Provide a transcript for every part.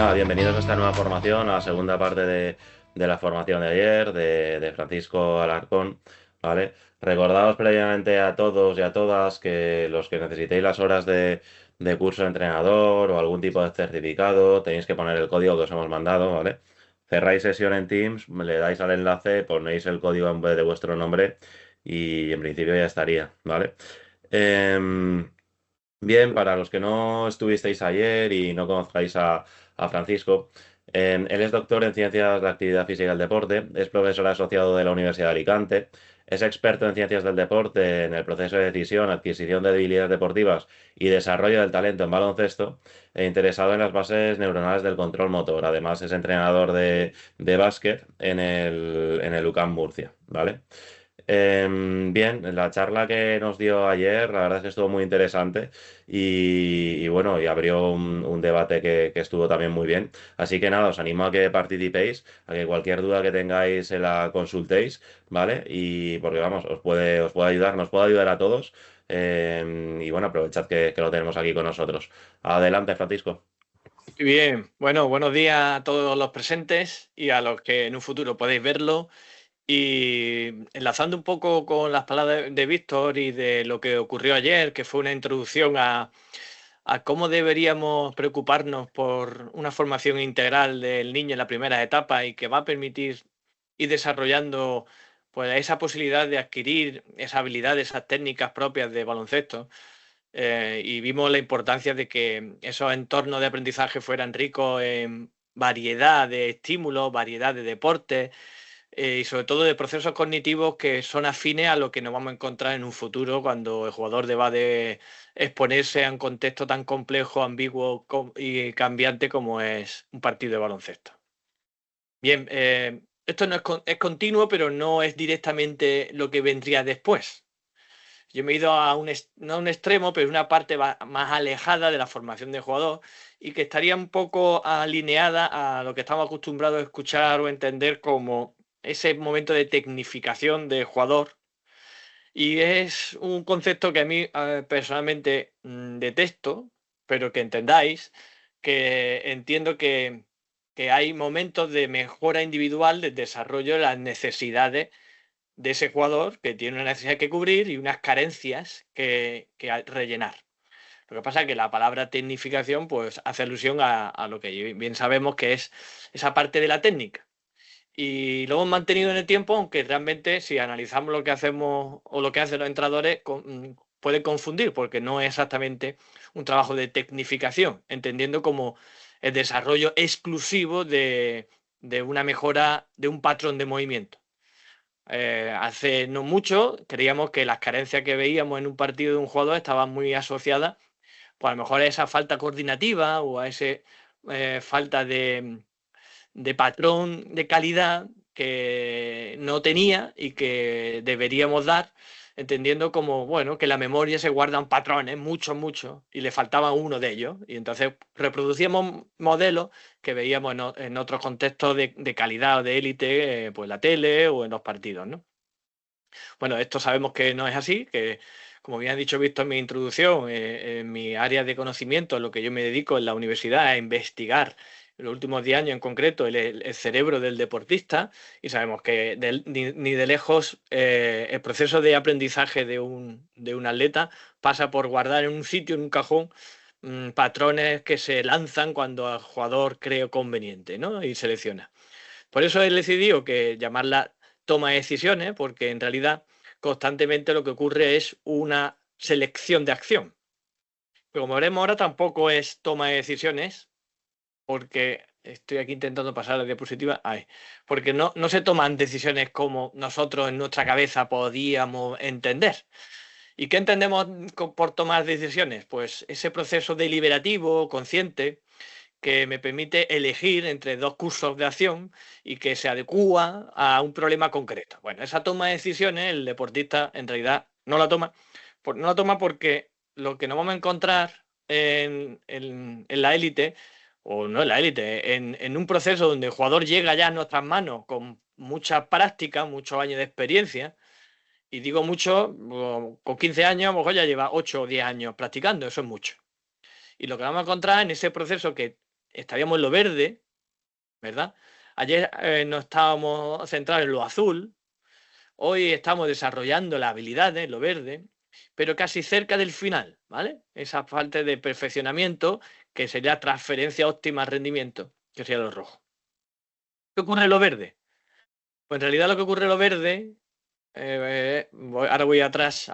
Nada, bienvenidos a esta nueva formación, a la segunda parte de la formación de ayer, de Francisco Alarcón, ¿vale? Recordaos previamente a todos y a todas que los que necesitéis las horas de curso de entrenador o algún tipo de certificado, tenéis que poner el código que os hemos mandado, ¿vale? Cerráis sesión en Teams, le dais al enlace, ponéis el código en vez de vuestro nombre y en principio ya estaría, ¿vale? Em, Bien, para los que no estuvisteis ayer y no conozcáis a Francisco, él es doctor en Ciencias de Actividad Física y el Deporte, es profesor asociado de la Universidad de Alicante, es experto en ciencias del deporte, en el proceso de decisión, adquisición de habilidades deportivas y desarrollo del talento en baloncesto, e interesado en las bases neuronales del control motor. Además, es entrenador de básquet en el UCAM Murcia, ¿vale? Bien, la charla que nos dio ayer, la verdad es que estuvo muy interesante y bueno, y abrió un debate que estuvo también muy bien. Así que nada, os animo a que participéis, a que cualquier duda que tengáis se la consultéis, ¿vale? Y porque vamos, os puede ayudar, nos puede ayudar a todos. Y bueno, aprovechad que lo tenemos aquí con nosotros. Adelante, Francisco. Muy bien, bueno, buenos días a todos los presentes y a los que en un futuro podéis verlo. Y enlazando un poco con las palabras de Víctor y de lo que ocurrió ayer, que fue una introducción a cómo deberíamos preocuparnos por una formación integral del niño en la primera etapa y que va a permitir ir desarrollando pues esa posibilidad de adquirir esa habilidad, esas técnicas propias de baloncesto. Y vimos la importancia de que esos entornos de aprendizaje fueran ricos en variedad de estímulos, variedad de deportes, y sobre todo de procesos cognitivos que son afines a lo que nos vamos a encontrar en un futuro cuando el jugador deba de exponerse a un contexto tan complejo, ambiguo y cambiante como es un partido de baloncesto. Bien, esto no es continuo, pero no es directamente lo que vendría después. Yo me he ido a no a un extremo, pero una parte más alejada de la formación de jugador y que estaría un poco alineada a lo que estamos acostumbrados a escuchar o entender como ese momento de tecnificación de jugador. Y es un concepto que a mí personalmente detesto, pero que entendáis, que entiendo que hay momentos de mejora individual, de desarrollo de las necesidades de ese jugador que tiene una necesidad que cubrir y unas carencias que rellenar. Lo que pasa es que la palabra tecnificación pues hace alusión a lo que bien sabemos que es esa parte de la técnica. Y lo hemos mantenido en el tiempo, aunque realmente si analizamos lo que hacemos o lo que hacen los entrenadores, puede confundir, porque no es exactamente un trabajo de tecnificación, entendiendo como el desarrollo exclusivo de una mejora de un patrón de movimiento. Hace no mucho creíamos que las carencias que veíamos en un partido de un jugador estaban muy asociadas, pues a lo mejor a esa falta coordinativa o a esa falta de patrón de calidad que no tenía y que deberíamos dar, entendiendo como, bueno, que la memoria se guardan patrones, muchos, muchos, y le faltaba uno de ellos. Y entonces reproducíamos modelos que veíamos en otros contextos de calidad o de élite, pues en la tele o en los partidos, ¿no? Bueno, esto sabemos que no es así, que como bien ha dicho Víctor en mi introducción, en mi área de conocimiento, lo que yo me dedico en la universidad a investigar en los últimos 10 años en concreto el cerebro del deportista y sabemos que ni de lejos el proceso de aprendizaje de un atleta pasa por guardar en un sitio, en un cajón, patrones que se lanzan cuando el jugador cree conveniente, ¿no? Y selecciona. Por eso he decidido que llamarla toma de decisiones, porque en realidad constantemente lo que ocurre es una selección de acción. Pero como veremos ahora, tampoco es toma de decisiones, porque estoy aquí intentando pasar la diapositiva. Ay, porque no se toman decisiones como nosotros en nuestra cabeza podíamos entender. ¿Y qué entendemos por tomar decisiones? Pues ese proceso deliberativo, consciente, que me permite elegir entre dos cursos de acción y que se adecúa a un problema concreto. Bueno, esa toma de decisiones el deportista en realidad no la toma. No la toma porque lo que nos vamos a encontrar en la élite, o no en la élite, en un proceso donde el jugador llega ya a nuestras manos con mucha práctica, muchos años de experiencia, y digo mucho, con 15 años, a lo mejor ya lleva 8 o 10 años practicando, eso es mucho. Y lo que vamos a encontrar en ese proceso que estaríamos en lo verde, ¿verdad? Ayer nos estábamos centrados en lo azul, hoy estamos desarrollando las habilidades, lo verde, pero casi cerca del final, ¿vale? Esa parte de perfeccionamiento que sería transferencia óptima rendimiento, que sería lo rojo. ¿Qué ocurre en lo verde? Pues en realidad lo que ocurre en lo verde, ahora voy atrás,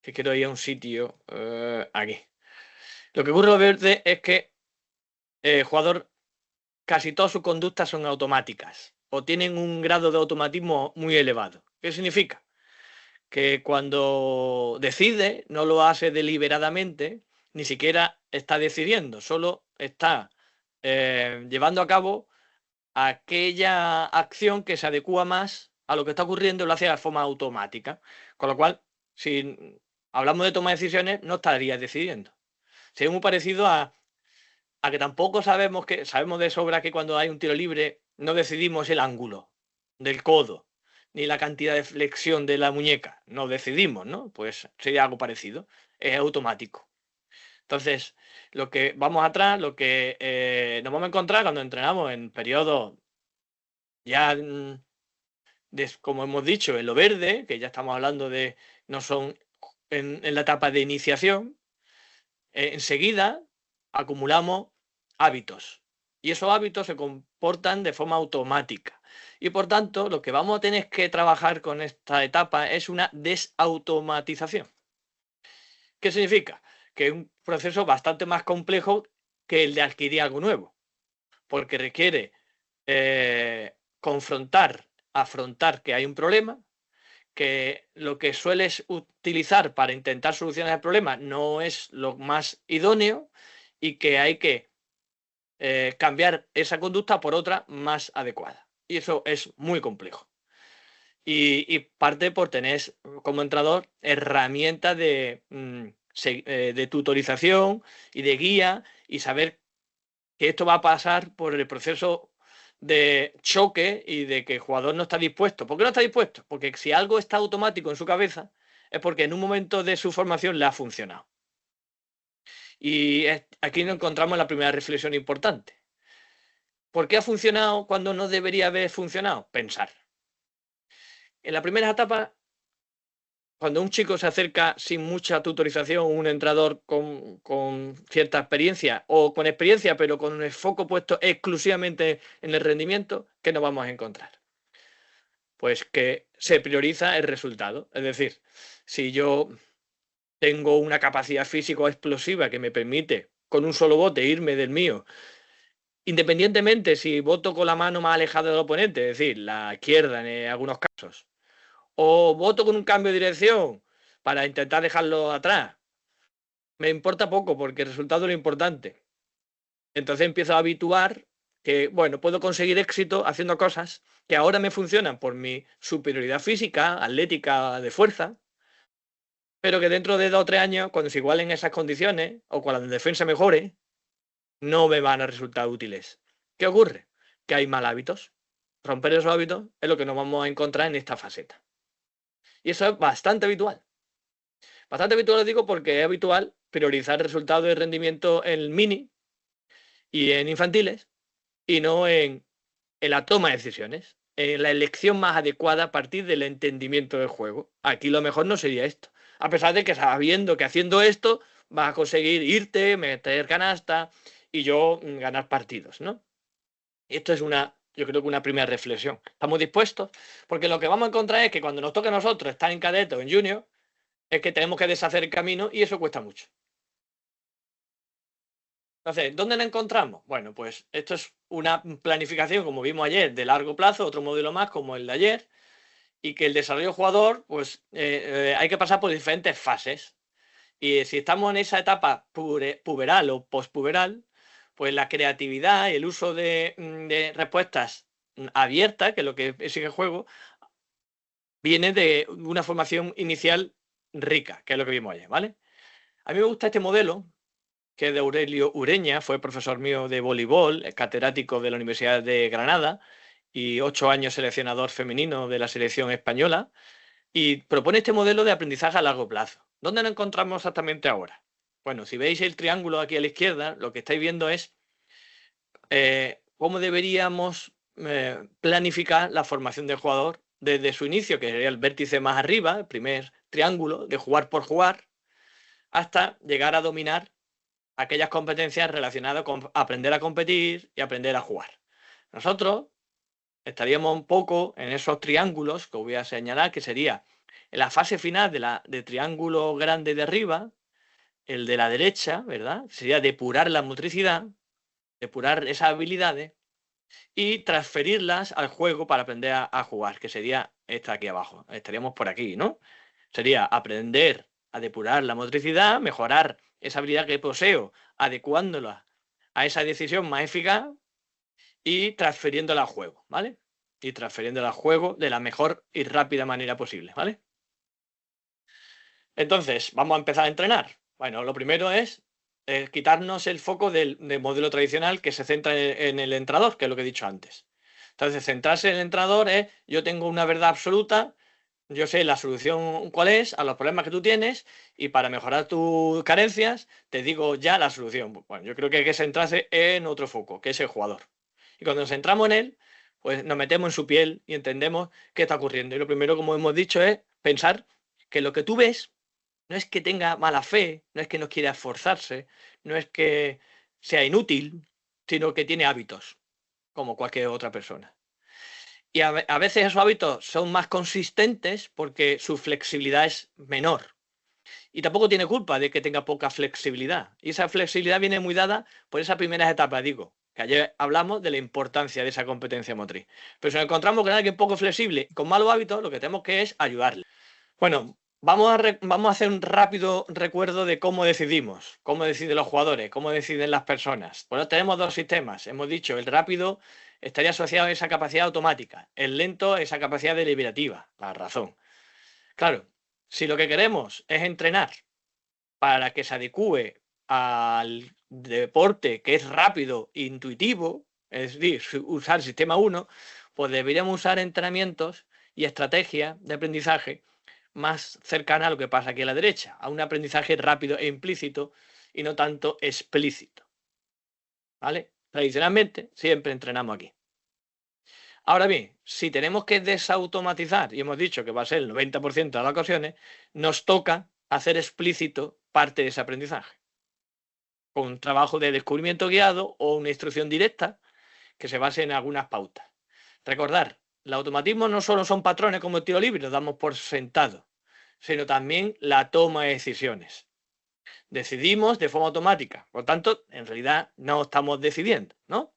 que quiero ir a un sitio aquí. Lo que ocurre en lo verde es que el jugador, casi todas sus conductas son automáticas o tienen un grado de automatismo muy elevado. ¿Qué significa? Que cuando decide no lo hace deliberadamente, ni siquiera está decidiendo, solo está llevando a cabo aquella acción que se adecua más a lo que está ocurriendo y lo hace de forma automática. Con lo cual, si hablamos de toma de decisiones, no estaría decidiendo. Sería muy parecido a que tampoco sabemos de sobra que cuando hay un tiro libre no decidimos el ángulo del codo ni la cantidad de flexión de la muñeca, no decidimos, ¿no? Pues sería algo parecido, es automático. Entonces, lo que vamos atrás, lo que nos vamos a encontrar cuando entrenamos en periodos ya, como hemos dicho, en lo verde, que ya estamos hablando de, no son en la etapa de iniciación, enseguida acumulamos hábitos y esos hábitos se comportan de forma automática y por tanto lo que vamos a tener que trabajar con esta etapa es una desautomatización. ¿Qué significa? Que es un proceso bastante más complejo que el de adquirir algo nuevo, porque requiere afrontar que hay un problema, que lo que sueles utilizar para intentar solucionar el problema no es lo más idóneo y que hay que cambiar esa conducta por otra más adecuada. Y eso es muy complejo. Y parte por tener como entrenador herramientas de tutorización y de guía y saber que esto va a pasar por el proceso de choque y de que el jugador no está dispuesto. ¿Por qué no está dispuesto? Porque si algo está automático en su cabeza es porque en un momento de su formación le ha funcionado. Y aquí nos encontramos la primera reflexión importante. ¿Por qué ha funcionado cuando no debería haber funcionado? Pensar. En la primera etapa, cuando un chico se acerca sin mucha tutorización, un entrenador con cierta experiencia o con experiencia pero con el foco puesto exclusivamente en el rendimiento, ¿qué nos vamos a encontrar? Pues que se prioriza el resultado. Es decir, si yo tengo una capacidad física explosiva que me permite con un solo bote irme del mío, independientemente si voto con la mano más alejada del oponente, es decir, la izquierda en algunos casos, o voto con un cambio de dirección para intentar dejarlo atrás, me importa poco porque el resultado es lo importante. Entonces empiezo a habituar que, bueno, puedo conseguir éxito haciendo cosas que ahora me funcionan por mi superioridad física, atlética, de fuerza, pero que dentro de 2 o 3 años, cuando se igualen esas condiciones o cuando la defensa mejore, no me van a resultar útiles. ¿Qué ocurre? Que hay mal hábitos. Romper esos hábitos es lo que nos vamos a encontrar en esta faceta. Y eso es bastante habitual. Bastante habitual lo digo porque es habitual priorizar resultados de rendimiento en mini y en infantiles y no en la toma de decisiones, en la elección más adecuada a partir del entendimiento del juego. Aquí lo mejor no sería esto. A pesar de que sabiendo que haciendo esto vas a conseguir irte, meter canasta y yo ganar partidos, ¿no? Esto es yo creo que una primera reflexión. ¿Estamos dispuestos? Porque lo que vamos a encontrar es que cuando nos toque a nosotros estar en cadete o en junior, es que tenemos que deshacer el camino y eso cuesta mucho. Entonces, ¿dónde nos encontramos? Bueno, pues esto es una planificación, como vimos ayer, de largo plazo, otro modelo más como el de ayer, y que el desarrollo jugador, pues hay que pasar por diferentes fases. Y si estamos en esa etapa puberal o postpuberal, pues la creatividad y el uso de respuestas abiertas, que es lo que exige el juego, viene de una formación inicial rica, que es lo que vimos ayer, ¿vale? A mí me gusta este modelo, que es de Aurelio Ureña, fue profesor mío de voleibol, catedrático de la Universidad de Granada y 8 años seleccionador femenino de la selección española, y propone este modelo de aprendizaje a largo plazo. ¿Dónde nos encontramos exactamente ahora? Bueno, si veis el triángulo aquí a la izquierda, lo que estáis viendo es cómo deberíamos planificar la formación del jugador desde su inicio, que sería el vértice más arriba, el primer triángulo, de jugar por jugar, hasta llegar a dominar aquellas competencias relacionadas con aprender a competir y aprender a jugar. Nosotros estaríamos un poco en esos triángulos que os voy a señalar, que sería en la fase final de triángulo grande de arriba, el de la derecha, ¿verdad? Sería depurar la motricidad, depurar esas habilidades y transferirlas al juego para aprender a jugar, que sería esta aquí abajo. Estaríamos por aquí, ¿no? Sería aprender a depurar la motricidad, mejorar esa habilidad que poseo, adecuándola a esa decisión más eficaz y transfiriéndola al juego, ¿vale? Y transfiriéndola al juego de la mejor y rápida manera posible, ¿vale? Entonces, vamos a empezar a entrenar. Bueno, lo primero es quitarnos el foco del modelo tradicional que se centra en el entrenador, que es lo que he dicho antes. Entonces, centrarse en el entrenador es, yo tengo una verdad absoluta, yo sé la solución cuál es a los problemas que tú tienes y para mejorar tus carencias te digo ya la solución. Bueno, yo creo que hay que centrarse en otro foco, que es el jugador. Y cuando nos centramos en él, pues nos metemos en su piel y entendemos qué está ocurriendo. Y lo primero, como hemos dicho, es pensar que lo que tú ves no es que tenga mala fe, no es que no quiera esforzarse, no es que sea inútil, sino que tiene hábitos, como cualquier otra persona. Y a veces esos hábitos son más consistentes porque su flexibilidad es menor. Y tampoco tiene culpa de que tenga poca flexibilidad. Y esa flexibilidad viene muy dada por esas primeras etapas, digo, que ayer hablamos de la importancia de esa competencia motriz. Pero si nos encontramos con alguien poco flexible, con malos hábitos, lo que tenemos que es ayudarle. Bueno, vamos a hacer un rápido recuerdo de cómo decidimos, cómo deciden los jugadores, cómo deciden las personas. Bueno, tenemos dos sistemas. Hemos dicho, el rápido estaría asociado a esa capacidad automática, el lento a esa capacidad deliberativa, la razón. Claro, si lo que queremos es entrenar para que se adecue al deporte que es rápido e intuitivo, es decir, usar el sistema 1, pues deberíamos usar entrenamientos y estrategias de aprendizaje más cercana a lo que pasa aquí a la derecha, a un aprendizaje rápido e implícito y no tanto explícito. ¿Vale? Tradicionalmente siempre entrenamos aquí. Ahora bien, si tenemos que desautomatizar, y hemos dicho que va a ser el 90% de las ocasiones, nos toca hacer explícito parte de ese aprendizaje, con un trabajo de descubrimiento guiado o una instrucción directa que se base en algunas pautas. Recordar, el automatismo no solo son patrones como el tiro libre, lo damos por sentado, sino también la toma de decisiones. Decidimos de forma automática, por lo tanto, en realidad no estamos decidiendo, ¿no?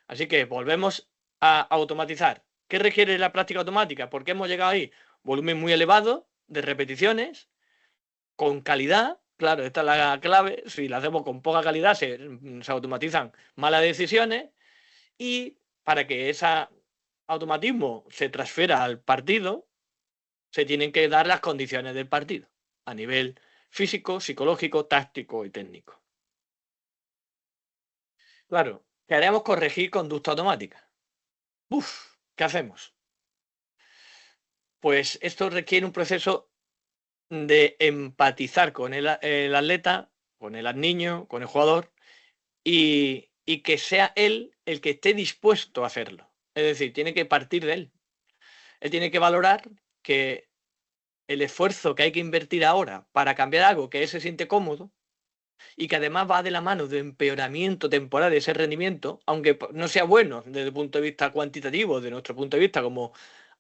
Así que volvemos a automatizar. ¿Qué requiere la práctica automática? ¿Por qué hemos llegado ahí? Volumen muy elevado de repeticiones, con calidad. Claro, esta es la clave. Si la hacemos con poca calidad, se automatizan malas decisiones. Y para que ese automatismo se transfiera al partido, se tienen que dar las condiciones del partido a nivel físico, psicológico, táctico y técnico. Claro, queremos corregir conducta automática. ¿Qué hacemos? Pues esto requiere un proceso de empatizar con el atleta, con el niño, con el jugador, y que sea él el que esté dispuesto a hacerlo. Es decir, tiene que partir de él. Él tiene que valorar que el esfuerzo que hay que invertir ahora para cambiar algo que él se siente cómodo y que además va de la mano de empeoramiento temporal de ese rendimiento, aunque no sea bueno desde el punto de vista cuantitativo, de nuestro punto de vista como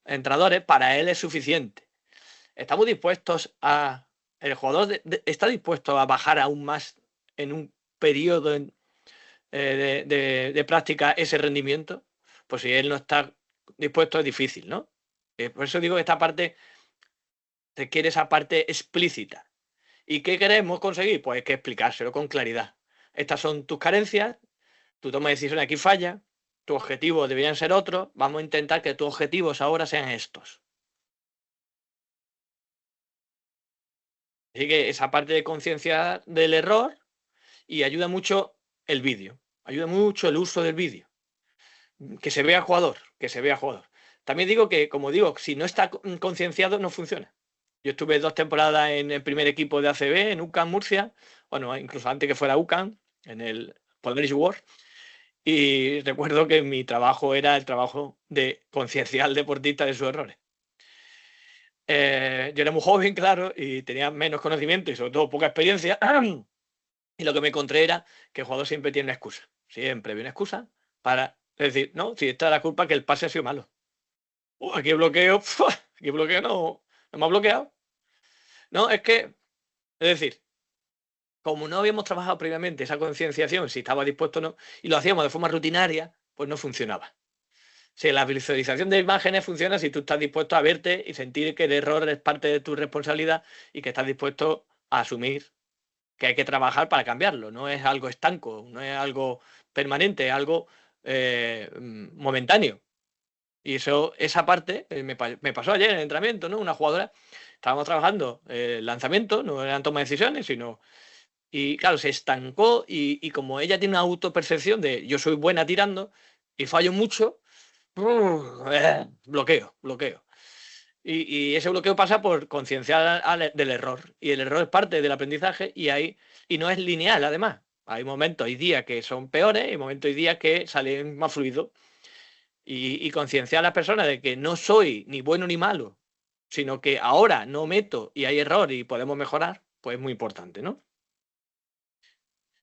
entrenadores, para él es suficiente. Estamos dispuestos a... El jugador está dispuesto a bajar aún más en un periodo de práctica ese rendimiento. Pues si él no está dispuesto es difícil, ¿no? Por eso digo que esta parte requiere esa parte explícita. ¿Y qué queremos conseguir? Pues hay que explicárselo con claridad. Estas son tus carencias, tu toma de decisión aquí falla, tus objetivos deberían ser otros, vamos a intentar que tus objetivos ahora sean estos. Así que esa parte de conciencia del error y ayuda mucho el vídeo, ayuda mucho el uso del vídeo. Que se vea jugador, que se vea jugador. También digo que, como digo, si no está concienciado no funciona. Yo estuve 2 temporadas en el primer equipo de ACB, en UCAM Murcia, bueno, incluso antes que fuera UCAM, en el Polaris War, Y recuerdo que mi trabajo era el trabajo de concienciar al deportista de sus errores. Yo era muy joven, claro, y tenía menos conocimiento y sobre todo poca experiencia. Y lo que me encontré era que el jugador siempre tiene una excusa. Siempre hay una excusa para decir, no, si esta es la culpa que el pase ha sido malo. Aquí bloqueo, aquí bloqueo no me ha bloqueado. No, es que, es decir, como no habíamos trabajado previamente esa concienciación, si estaba dispuesto o no, y lo hacíamos de forma rutinaria, pues no funcionaba. Si la visualización de imágenes funciona si tú estás dispuesto a verte y sentir que el error es parte de tu responsabilidad y que estás dispuesto a asumir que hay que trabajar para cambiarlo. No es algo estanco, no es algo permanente, es algo momentáneo. Y esa parte me pasó ayer en el entrenamiento, ¿no? Una jugadora, estábamos trabajando lanzamiento, no eran toma de decisiones, sino. Y claro, se estancó y como ella tiene una autopercepción de yo soy buena tirando y fallo mucho, bloqueo. Y ese bloqueo pasa por concienciar del error. Y el error es parte del aprendizaje y no es lineal, además. Hay momentos, hay días que son peores y momentos y días que salen más fluidos. Y concienciar a las personas de que no soy ni bueno ni malo, sino que ahora no meto y hay error y podemos mejorar, pues es muy importante, ¿no?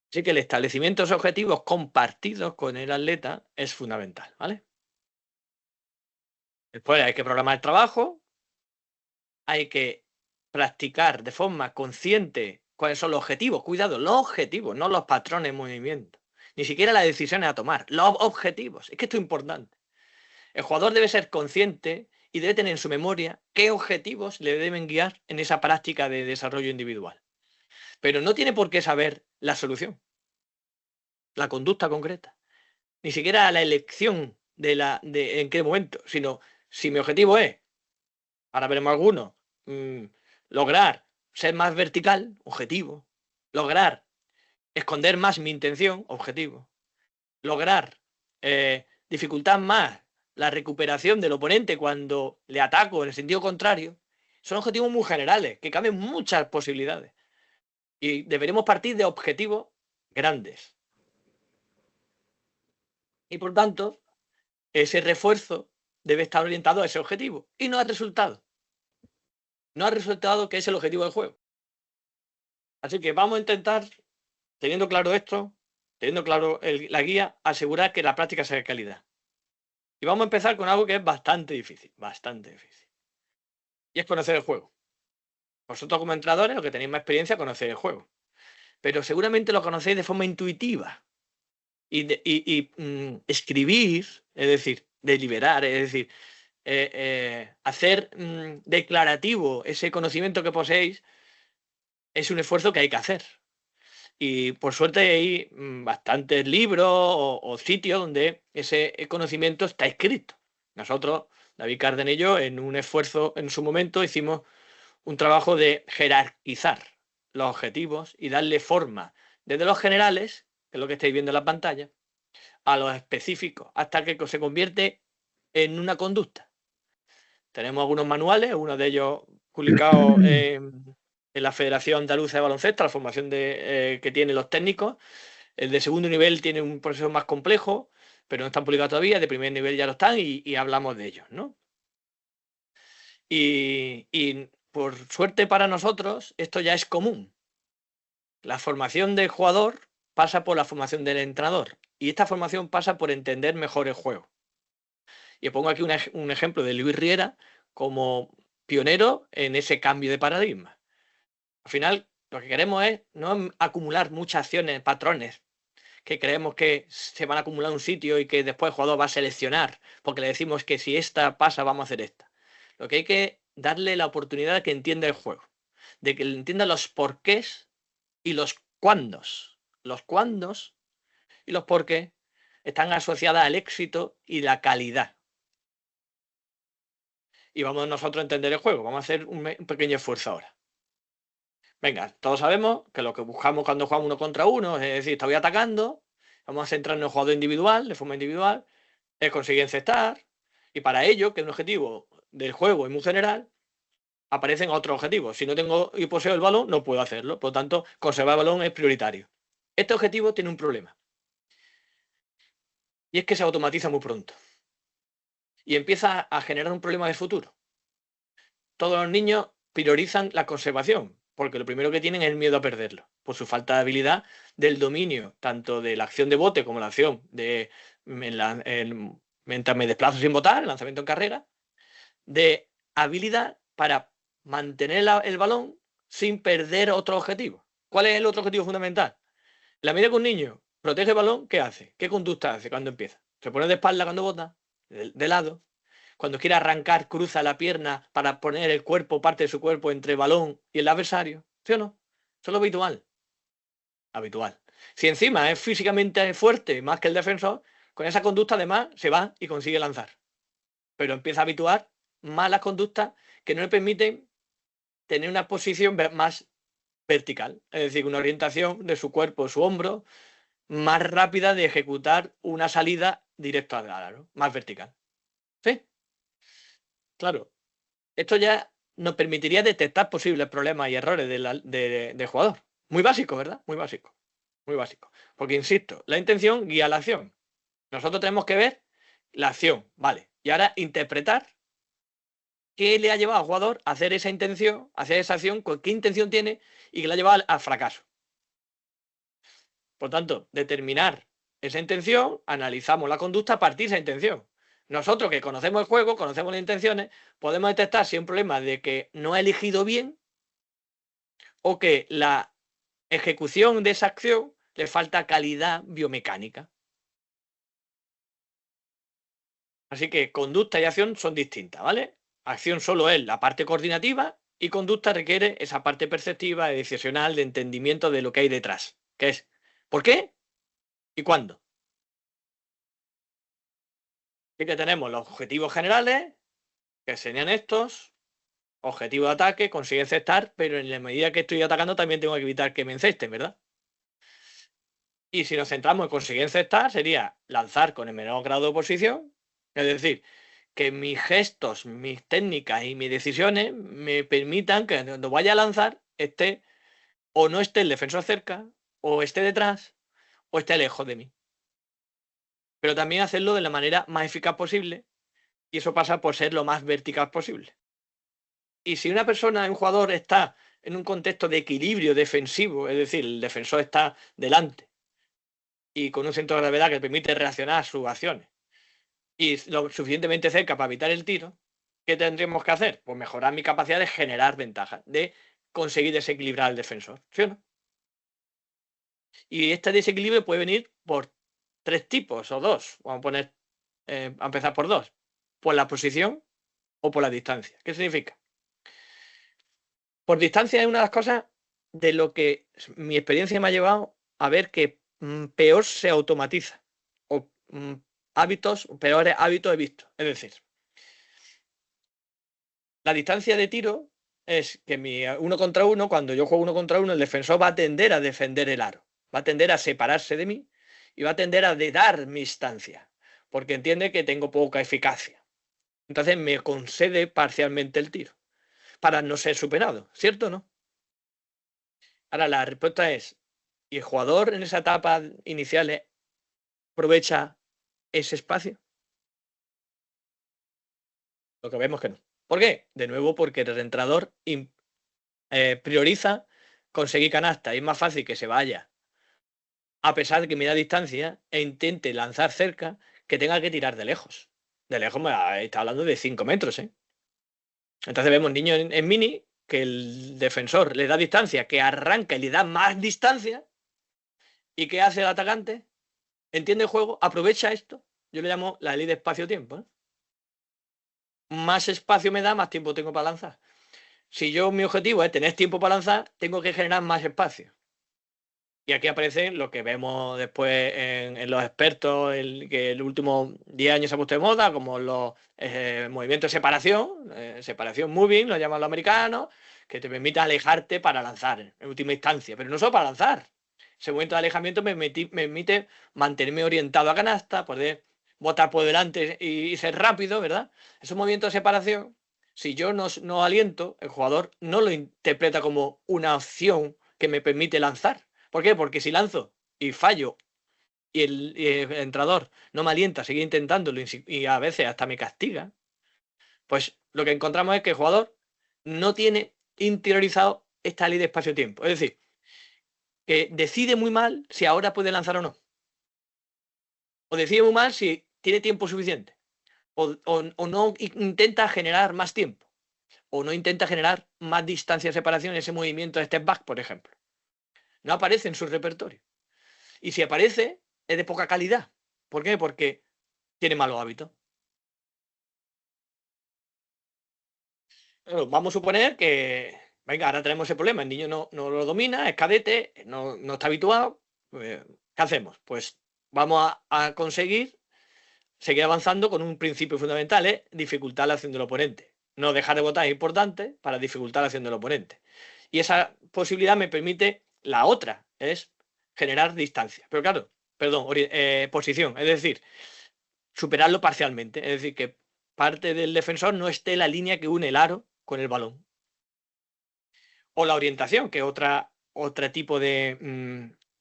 Así que el establecimiento de objetivos compartidos con el atleta es fundamental, ¿vale? Después hay que programar el trabajo, hay que practicar de forma consciente cuáles son los objetivos. Cuidado, los objetivos, no los patrones de movimiento. Ni siquiera las decisiones a tomar, los objetivos. Es que esto es importante. El jugador debe ser consciente y debe tener en su memoria qué objetivos le deben guiar en esa práctica de desarrollo individual. Pero no tiene por qué saber la solución, la conducta concreta, ni siquiera la elección de en qué momento, sino si mi objetivo es, ahora veremos algunos, lograr ser más vertical, objetivo, lograr esconder más mi intención, objetivo, lograr dificultar más la recuperación del oponente cuando le ataco en el sentido contrario, son objetivos muy generales, que caben muchas posibilidades. Y deberemos partir de objetivos grandes. Y por tanto, ese refuerzo debe estar orientado a ese objetivo y no al resultado. No al resultado que es el objetivo del juego. Así que vamos a intentar, teniendo claro esto, teniendo claro la guía, asegurar que la práctica sea de calidad. Y vamos a empezar con algo que es bastante difícil, bastante difícil. Y es conocer el juego. Vosotros como entrenadores, los que tenéis más experiencia, conocéis el juego. Pero seguramente lo conocéis de forma intuitiva. Escribir, es decir, deliberar, es decir, hacer declarativo ese conocimiento que poseéis, es un esfuerzo que hay que hacer. Y por suerte hay bastantes libros o sitios donde ese conocimiento está escrito. Nosotros, David Carden y yo, en un esfuerzo en su momento, hicimos un trabajo de jerarquizar los objetivos y darle forma desde los generales, que es lo que estáis viendo en la pantalla, a los específicos, hasta que se convierte en una conducta. Tenemos algunos manuales, uno de ellos publicado en la Federación Andaluza de Baloncesto, la formación que tienen los técnicos. El de segundo nivel tiene un proceso más complejo, pero no están publicados todavía. De primer nivel ya lo están y hablamos de ellos, ¿no? Y por suerte para nosotros, esto ya es común. La formación del jugador pasa por la formación del entrenador y esta formación pasa por entender mejor el juego. Y pongo aquí un ejemplo de Luis Riera como pionero en ese cambio de paradigma. Al final, lo que queremos es no acumular muchas acciones, patrones, que creemos que se van a acumular en un sitio y que después el jugador va a seleccionar, porque le decimos que si esta pasa, vamos a hacer esta. Lo que hay que darle la oportunidad de que entienda el juego, de que entienda los porqués y los cuándos. Los cuándos y los porqués están asociadas al éxito y la calidad. Y vamos nosotros a entender el juego. Vamos a hacer un pequeño esfuerzo ahora. Venga, todos sabemos que lo que buscamos cuando jugamos uno contra uno, es decir, estoy atacando, vamos a centrarnos en el jugador individual, de forma individual, es conseguir encestar, y para ello, que es un objetivo del juego y muy general, aparecen otros objetivos. Si no tengo y poseo el balón, no puedo hacerlo. Por lo tanto, conservar el balón es prioritario. Este objetivo tiene un problema. Y es que se automatiza muy pronto. Y empieza a generar un problema de futuro. Todos los niños priorizan la conservación, porque lo primero que tienen es el miedo a perderlo, por su falta de habilidad del dominio, tanto de la acción de bote como la acción de mientras me desplazo sin botar, lanzamiento en carrera, de habilidad para mantener el balón sin perder otro objetivo. ¿Cuál es el otro objetivo fundamental? La medida que un niño protege el balón, ¿qué hace? ¿Qué conducta hace cuando empieza? Se pone de espalda cuando bota, de lado. Cuando quiere arrancar, cruza la pierna para poner el cuerpo, parte de su cuerpo, entre el balón y el adversario. ¿Sí o no? Eso es lo habitual. Habitual. Si encima es físicamente fuerte, más que el defensor, con esa conducta además se va y consigue lanzar. Pero empieza a habituar malas conductas que no le permiten tener una posición más vertical. Es decir, una orientación de su cuerpo, su hombro, más rápida de ejecutar una salida directa al aro, más vertical. ¿Sí? Claro. Esto ya nos permitiría detectar posibles problemas y errores del jugador. Muy básico, ¿verdad? Muy básico. Muy básico. Porque, insisto, la intención guía la acción. Nosotros tenemos que ver la acción, ¿vale? Y ahora interpretar qué le ha llevado al jugador a hacer esa intención, a hacer esa acción, qué intención tiene y que le ha llevado al fracaso. Por tanto, determinar esa intención, analizamos la conducta a partir de esa intención. Nosotros que conocemos el juego, conocemos las intenciones, podemos detectar si hay un problema de que no ha elegido bien o que la ejecución de esa acción le falta calidad biomecánica. Así que conducta y acción son distintas, ¿vale? Acción solo es la parte coordinativa y conducta requiere esa parte perceptiva, decisional, de entendimiento de lo que hay detrás, que es ¿por qué y cuándo? Así que tenemos los objetivos generales, que serían estos: objetivo de ataque, consigue encestar, pero en la medida que estoy atacando también tengo que evitar que me encesten, ¿verdad? Y si nos centramos en conseguir encestar, sería lanzar con el menor grado de oposición, es decir, que mis gestos, mis técnicas y mis decisiones me permitan que cuando vaya a lanzar esté o no esté el defensor cerca, o esté detrás, o esté lejos de mí. Pero también hacerlo de la manera más eficaz posible, y eso pasa por ser lo más vertical posible. Y si una persona, un jugador, está en un contexto de equilibrio defensivo, es decir, el defensor está delante y con un centro de gravedad que permite reaccionar a sus acciones, y lo suficientemente cerca para evitar el tiro, ¿qué tendríamos que hacer? Pues mejorar mi capacidad de generar ventajas, de conseguir desequilibrar al defensor, ¿sí o no? Y este desequilibrio puede venir por tres tipos o dos. Vamos a poner, a empezar por dos. Por la posición o por la distancia. ¿Qué significa? Por distancia es una de las cosas de lo que mi experiencia me ha llevado a ver que peor se automatiza. O peores hábitos he visto. Es decir, la distancia de tiro es que mi uno contra uno, cuando yo juego uno contra uno, el defensor va a tender a defender el aro. Va a tender a separarse de mí y va a tender a dar mi distancia, porque entiende que tengo poca eficacia. Entonces me concede parcialmente el tiro para no ser superado, ¿cierto o no? Ahora la respuesta es, ¿y el jugador en esa etapa inicial aprovecha ese espacio? Lo que vemos que no. ¿Por qué? De nuevo, porque el entrenador prioriza conseguir canasta. Y es más fácil que se vaya, a pesar de que me da distancia, e intente lanzar cerca, que tenga que tirar de lejos. De lejos está hablando de 5 metros, ¿eh? Entonces vemos niños en mini que el defensor le da distancia, que arranca y le da más distancia. ¿Y qué hace el atacante? Entiende el juego, aprovecha esto. Yo le llamo la ley de espacio-tiempo, ¿eh? Más espacio me da, más tiempo tengo para lanzar. Si mi objetivo es tener tiempo para lanzar, tengo que generar más espacio. Y aquí aparece lo que vemos después en los expertos, que el último 10 años se ha puesto de moda, como los movimientos de separación moving, lo llaman los americanos, que te permite alejarte para lanzar en última instancia, pero no solo para lanzar. Ese momento de alejamiento me permite mantenerme orientado a canasta, poder botar por delante y ser rápido, ¿verdad? Esos movimientos de separación, si yo no aliento, el jugador no lo interpreta como una opción que me permite lanzar. ¿Por qué? Porque si lanzo y fallo y el entrenador no me alienta a seguir intentándolo y a veces hasta me castiga, pues lo que encontramos es que el jugador no tiene interiorizado esta ley de espacio-tiempo. Es decir, que decide muy mal si ahora puede lanzar o no. O decide muy mal si tiene tiempo suficiente. O no intenta generar más tiempo. O no intenta generar más distancia de separación en ese movimiento de step back, por ejemplo. No aparece en su repertorio. Y si aparece, es de poca calidad. ¿Por qué? Porque tiene malos hábitos. Vamos a suponer que, venga, ahora tenemos ese problema, el niño no lo domina, es cadete, no está habituado, pues, ¿qué hacemos? Pues vamos a conseguir seguir avanzando con un principio fundamental, es dificultar la acción del oponente. No dejar de votar es importante para dificultar la acción del oponente. Y esa posibilidad me permite la otra, es generar distancia. Pero claro, perdón, posición, es decir, superarlo parcialmente. Es decir, que parte del defensor no esté en la línea que une el aro con el balón. O la orientación, que es otro tipo de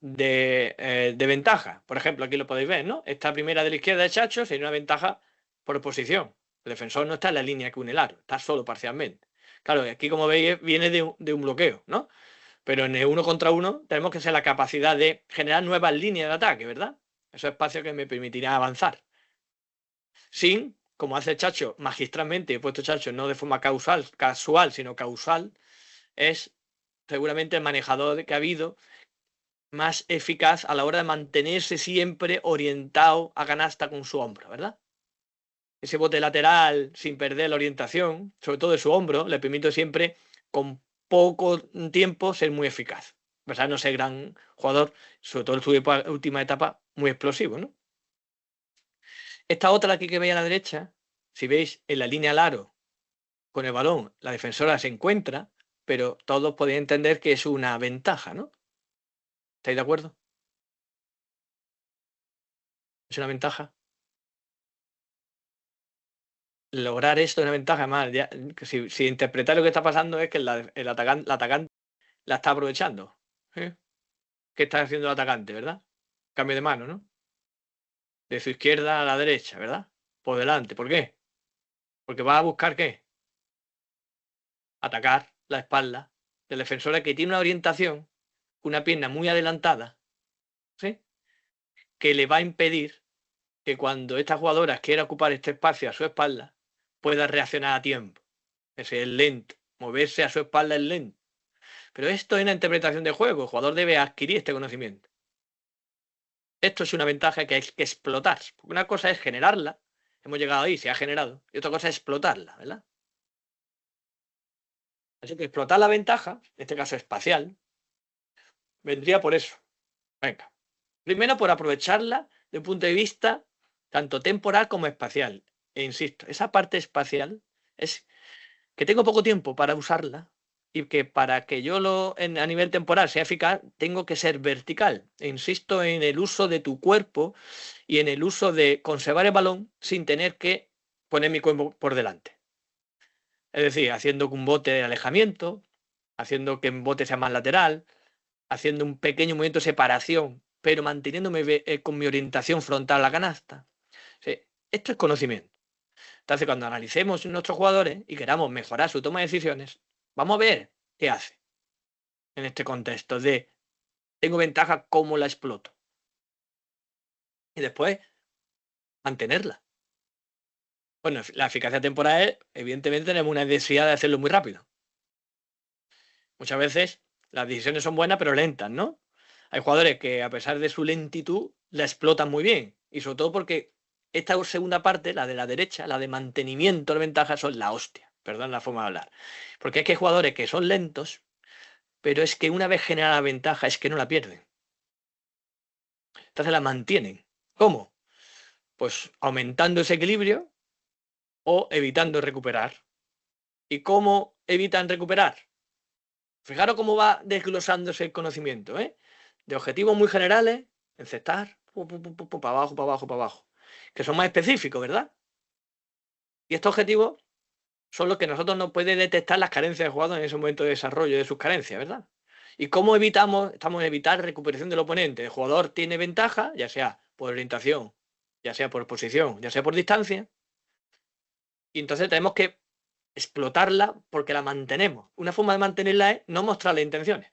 ventaja. Por ejemplo, aquí lo podéis ver, ¿no? Esta primera de la izquierda de Chacho sería una ventaja por posición. El defensor no está en la línea que une el aro, está solo parcialmente. Claro, aquí como veis viene de un bloqueo, ¿no? Pero en el uno contra uno tenemos que ser la capacidad de generar nuevas líneas de ataque, ¿verdad? Esos espacios que me permitirán avanzar. Sin, como hace Chacho magistralmente, he puesto Chacho no de forma casual, sino causal, es seguramente el manejador que ha habido más eficaz a la hora de mantenerse siempre orientado a canasta con su hombro, ¿verdad? Ese bote lateral sin perder la orientación, sobre todo de su hombro, le permite siempre con poco tiempo ser muy eficaz. A pesar de no ser gran jugador, sobre todo en su última etapa, muy explosivo, ¿no? Esta otra aquí que veis a la derecha, si veis en la línea al aro con el balón, la defensora se encuentra, pero todos podéis entender que es una ventaja, ¿no? ¿Estáis de acuerdo? Es una ventaja. Lograr esto es una ventaja, además, si interpretar lo que está pasando es que el atacante la está aprovechando. ¿Eh? ¿Qué está haciendo el atacante, verdad? Cambio de mano, ¿no? De su izquierda a la derecha, ¿verdad? Por delante. ¿Por qué? Porque va a buscar ¿qué? Atacar la espalda del defensor que tiene una orientación, una pierna muy adelantada, ¿sí? Que le va a impedir que cuando esta jugadora quiera ocupar este espacio a su espalda, pueda reaccionar a tiempo. Ese es lento. Moverse a su espalda es lento. Pero esto es una interpretación de juego. El jugador debe adquirir este conocimiento. Esto es una ventaja que hay que explotar. Porque una cosa es generarla. Hemos llegado ahí, se ha generado. Y otra cosa es explotarla, ¿verdad? Así que explotar la ventaja, en este caso espacial, vendría por eso. Venga. Primero por aprovecharla desde un punto de vista tanto temporal como espacial. E insisto, esa parte espacial es que tengo poco tiempo para usarla y que para que yo a nivel temporal sea eficaz, tengo que ser vertical. E insisto en el uso de tu cuerpo y en el uso de conservar el balón sin tener que poner mi cuerpo por delante. Es decir, haciendo un bote de alejamiento, haciendo que un bote sea más lateral, haciendo un pequeño movimiento de separación, pero manteniéndome con mi orientación frontal a la canasta. Sí, esto es conocimiento. Entonces, cuando analicemos nuestros jugadores y queramos mejorar su toma de decisiones, vamos a ver qué hace en este contexto de tengo ventaja, ¿cómo la exploto? Y después, mantenerla. Bueno, la eficacia temporal es, evidentemente, tenemos una necesidad de hacerlo muy rápido. Muchas veces las decisiones son buenas, pero lentas, ¿no? Hay jugadores que, a pesar de su lentitud, la explotan muy bien. Y sobre todo porque esta segunda parte, la de la derecha, la de mantenimiento de ventaja, son la hostia. Perdón la forma de hablar. Porque es que hay jugadores que son lentos, pero es que una vez generada la ventaja es que no la pierden. Entonces la mantienen. ¿Cómo? Pues aumentando ese equilibrio o evitando recuperar. ¿Y cómo evitan recuperar? Fijaros cómo va desglosándose el conocimiento, ¿eh? De objetivos muy generales, encestar, para abajo, para abajo, para abajo. Que son más específicos, ¿verdad? Y estos objetivos son los que nosotros nos pueden detectar las carencias del jugador en ese momento de desarrollo de sus carencias, ¿verdad? ¿Y cómo evitamos? Estamos en evitar recuperación del oponente. El jugador tiene ventaja, ya sea por orientación, ya sea por posición, ya sea por distancia, y entonces tenemos que explotarla porque la mantenemos. Una forma de mantenerla es no mostrarle intenciones.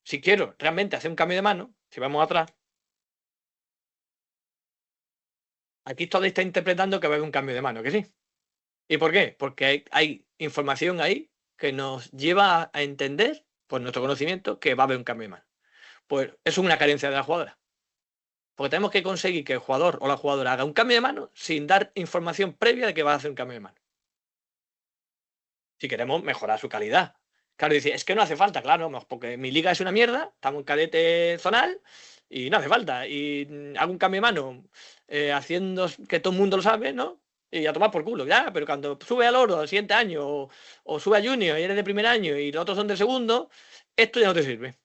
Si quiero realmente hacer un cambio de mano, si vamos atrás, aquí todo está interpretando que va a haber un cambio de mano, que sí. ¿Y por qué? Porque hay información ahí que nos lleva a entender, por nuestro conocimiento, que va a haber un cambio de mano. Pues eso es una carencia de la jugadora. Porque tenemos que conseguir que el jugador o la jugadora haga un cambio de mano sin dar información previa de que va a hacer un cambio de mano. Si queremos mejorar su calidad. Claro, dice, es que no hace falta, claro, porque mi liga es una mierda, estamos en cadete zonal y no hace falta. Y hago un cambio de mano haciendo que todo el mundo lo sabe, ¿no? Y a tomar por culo, ya, pero cuando sube al oro al siguiente año o sube a junior y eres de primer año y los otros son de segundo, esto ya no te sirve.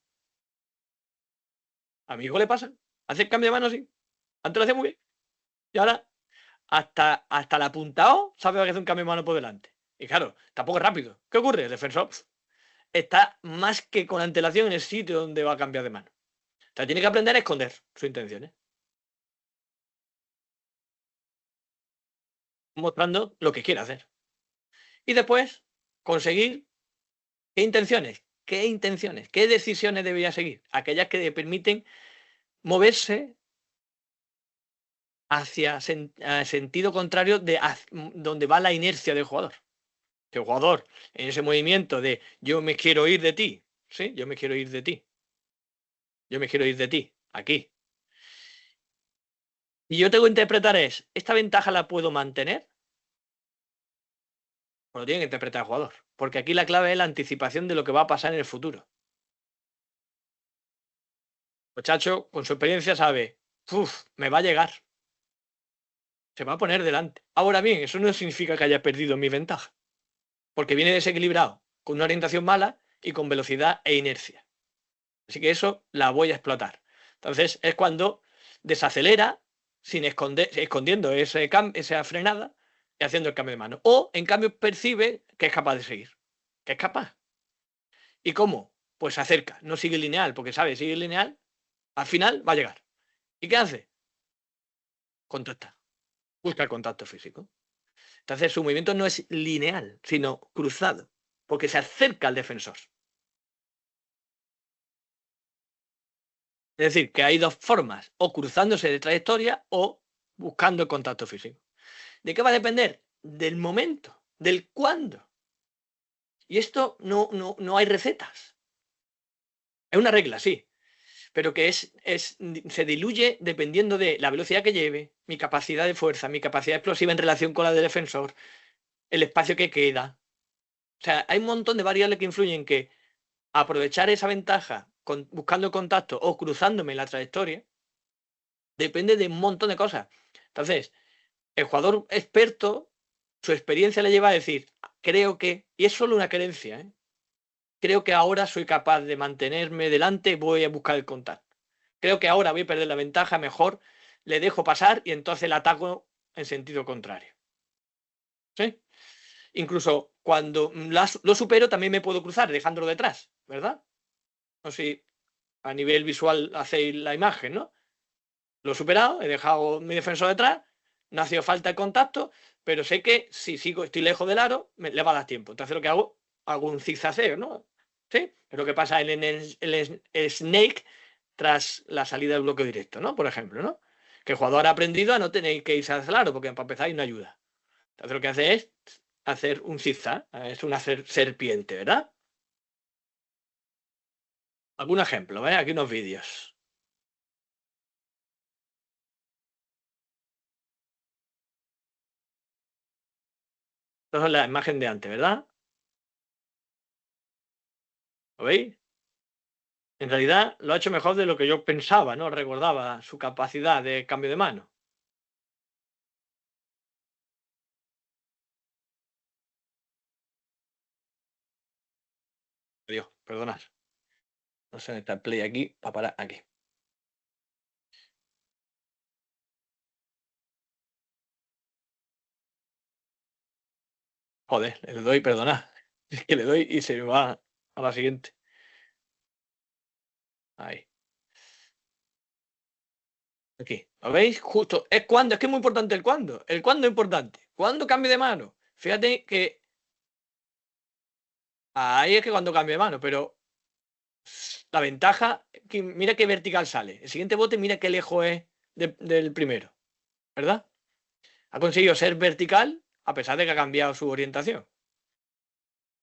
A mi hijo le pasa, hace el cambio de mano así, antes lo hacía muy bien y ahora hasta el apuntado sabe que hace un cambio de mano por delante. Y claro, tampoco es rápido. ¿Qué ocurre? El defensor está más que con antelación en el sitio donde va a cambiar de mano. O sea, tiene que aprender a esconder sus intenciones, mostrando lo que quiere hacer. Y después, conseguir qué decisiones debería seguir. Aquellas que le permiten moverse hacia sentido contrario de donde va la inercia del jugador. Que el jugador, en ese movimiento de yo me quiero ir de ti, ¿sí? Yo me quiero ir de ti. Yo me quiero ir de ti, aquí. Y yo tengo que interpretar ¿esta ventaja la puedo mantener? Pues lo tiene que interpretar el jugador. Porque aquí la clave es la anticipación de lo que va a pasar en el futuro. El muchacho, con su experiencia, sabe, me va a llegar. Se va a poner delante. Ahora bien, eso no significa que haya perdido mi ventaja. Porque viene desequilibrado, con una orientación mala y con velocidad e inercia. Así que eso la voy a explotar. Entonces es cuando desacelera escondiendo esa frenada y haciendo el cambio de mano. O, en cambio, percibe que es capaz de seguir. Que es capaz. ¿Y cómo? Pues se acerca. No sigue lineal, porque sabe, sigue lineal, al final va a llegar. ¿Y qué hace? Contacta. Busca el contacto físico. Entonces su movimiento no es lineal, sino cruzado, porque se acerca al defensor. Es decir, que hay dos formas, o cruzándose de trayectoria o buscando el contacto físico. ¿De qué va a depender? Del momento, del cuándo. Y esto no hay recetas. Es una regla, sí, pero que se diluye dependiendo de la velocidad que lleve, mi capacidad de fuerza, mi capacidad explosiva en relación con la del defensor, el espacio que queda. O sea, hay un montón de variables que influyen en que aprovechar esa ventaja buscando el contacto o cruzándome en la trayectoria depende de un montón de cosas. Entonces, el jugador experto, su experiencia le lleva a decir, creo que, y es solo una creencia, ¿eh? Creo que ahora soy capaz de mantenerme delante, voy a buscar el contacto. Creo que ahora voy a perder la ventaja, mejor le dejo pasar y entonces le ataco en sentido contrario. ¿Sí? Incluso cuando lo supero también me puedo cruzar dejándolo detrás, ¿verdad? No sé si a nivel visual hacéis la imagen, ¿no? Lo he superado, he dejado mi defensor detrás, no ha sido falta de contacto, pero sé que si estoy lejos del aro, le va a dar tiempo. Entonces lo que hago un zigzagueo, ¿no? ¿Sí? Es lo que pasa en el Snake tras la salida del bloqueo directo, ¿no? Por ejemplo, ¿no? Que el jugador ha aprendido a no tener que irse hacia el aro, porque para empezar hay una ayuda. Entonces lo que hace es hacer un zigzag, es una serpiente, ¿verdad? Algún ejemplo, ¿eh? Aquí unos vídeos. Esto es la imagen de antes, ¿verdad? ¿Lo veis? En realidad lo ha hecho mejor de lo que yo pensaba, ¿no? Recordaba su capacidad de cambio de mano. Dios, perdonad. No sé dónde está el play aquí para parar aquí. Joder, le doy, perdonad. Es que le doy y se me va a la siguiente. Ahí. Aquí, ¿lo veis? Justo, es cuando, es que es muy importante el cuándo. El cuándo es importante. ¿Cuándo cambio de mano? Fíjate que ahí es que cuando cambio de mano, pero la ventaja, mira qué vertical sale. El siguiente bote, mira qué lejos es del primero, ¿verdad? Ha conseguido ser vertical a pesar de que ha cambiado su orientación.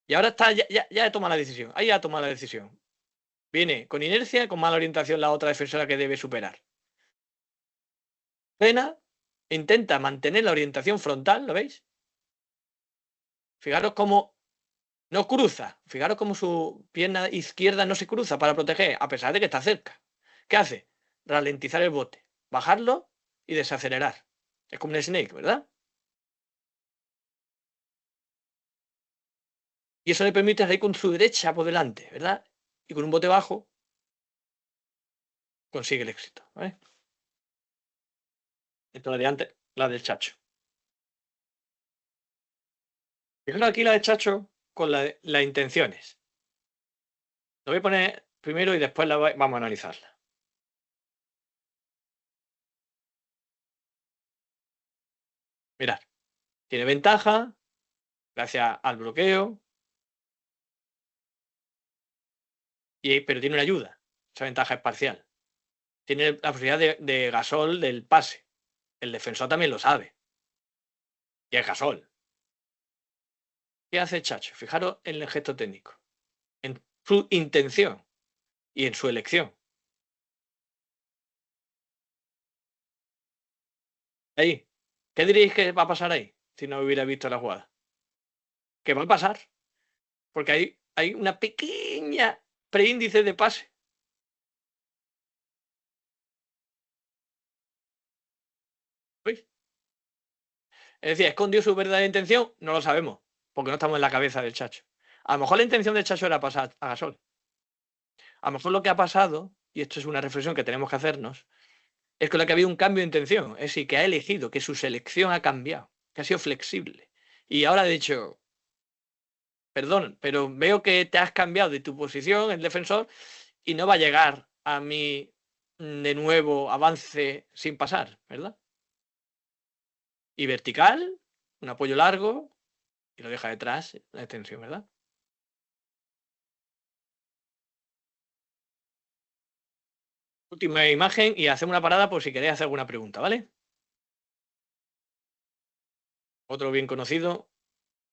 Y ahora está, ya he tomado la decisión. Ahí ha tomado la decisión. Viene con inercia, con mala orientación la otra defensora que debe superar. Frena, intenta mantener la orientación frontal, ¿lo veis? Fijaros cómo no cruza. Fijaros cómo su pierna izquierda no se cruza para proteger, a pesar de que está cerca. ¿Qué hace? Ralentizar el bote, bajarlo y desacelerar. Es como un snake, ¿verdad? Y eso le permite salir con su derecha por delante, ¿verdad? Y con un bote bajo consigue el éxito, ¿vale? Esto la de antes, la del Chacho. Fijaros aquí la del Chacho con las intenciones. Lo voy a poner primero y después vamos a analizarla. Mirad, tiene ventaja gracias al bloqueo, pero tiene una ayuda. Esa ventaja es parcial. Tiene la posibilidad de Gasol del pase. El defensor también lo sabe. Y es Gasol. ¿Qué hace el Chacho? Fijaros en el gesto técnico, en su intención y en su elección. Ahí. ¿Qué diréis que va a pasar ahí si no hubiera visto la jugada? ¿Qué va a pasar? Porque hay una pequeña preíndice de pase. ¿Veis? Es decir, ¿escondió su verdadera intención? No lo sabemos, porque no estamos en la cabeza del Chacho. A lo mejor la intención del Chacho era pasar a Gasol. A lo mejor lo que ha pasado, y esto es una reflexión que tenemos que hacernos, es que lo que ha habido un cambio de intención, es decir, que ha elegido, que su selección ha cambiado, que ha sido flexible. Y ahora ha dicho, perdón, pero veo que te has cambiado de tu posición, el defensor, y no va a llegar a mí de nuevo avance sin pasar, ¿verdad? Y vertical, un apoyo largo, y lo deja detrás la extensión, ¿verdad? Última imagen y hacemos una parada por si queréis hacer alguna pregunta, ¿vale? Otro bien conocido,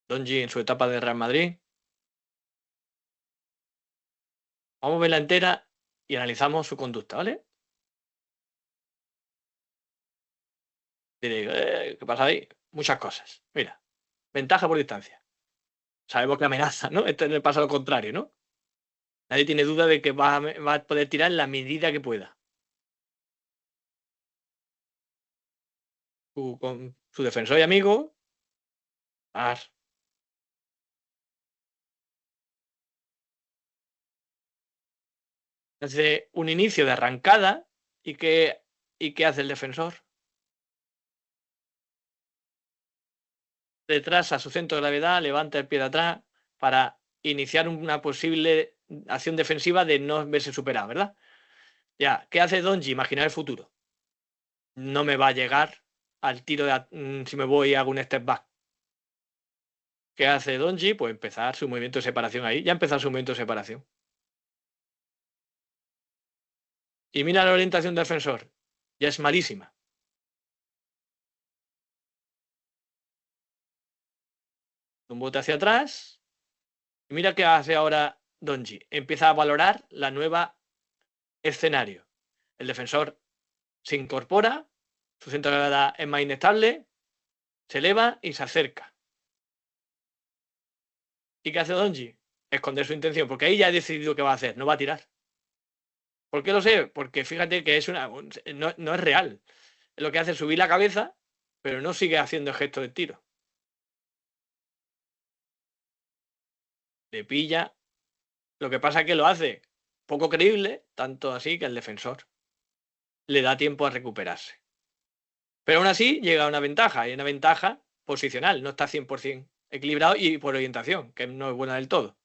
Donji en su etapa de Real Madrid. Vamos a verla entera y analizamos su conducta, ¿vale? Diréis, ¿qué pasa ahí? Muchas cosas. Mira, ventaja por distancia. Sabemos que amenaza, ¿no? Esto le pasa lo contrario, ¿no? Nadie tiene duda de que va a poder tirar en la medida que pueda. Con su defensor y amigo. Hace un inicio de arrancada y ¿qué hace el defensor? Detrás a su centro de gravedad, levanta el pie de atrás para iniciar una posible acción defensiva de no verse superado, ¿verdad? Ya, ¿qué hace Donji? Imaginar el futuro. No me va a llegar al tiro si me voy y hago un step back. ¿Qué hace Donji? Pues empezar su movimiento de separación ahí. Ya empezar su movimiento de separación. Y mira la orientación del defensor. Ya es malísima. Un bote hacia atrás. Y mira qué hace ahora Donji. Empieza a valorar la nueva escenario. El defensor se incorpora, su centro de gravedad es más inestable, se eleva y se acerca. ¿Y qué hace Donji? Esconder su intención, porque ahí ya ha decidido qué va a hacer, no va a tirar. ¿Por qué lo sé? Porque fíjate que no es real. Lo que hace es subir la cabeza, pero no sigue haciendo el gesto de tiro. Le pilla. Lo que pasa es que lo hace poco creíble, tanto así que el defensor le da tiempo a recuperarse. Pero aún así llega a una ventaja, y una ventaja posicional, no está 100% equilibrado y por orientación, que no es buena del todo.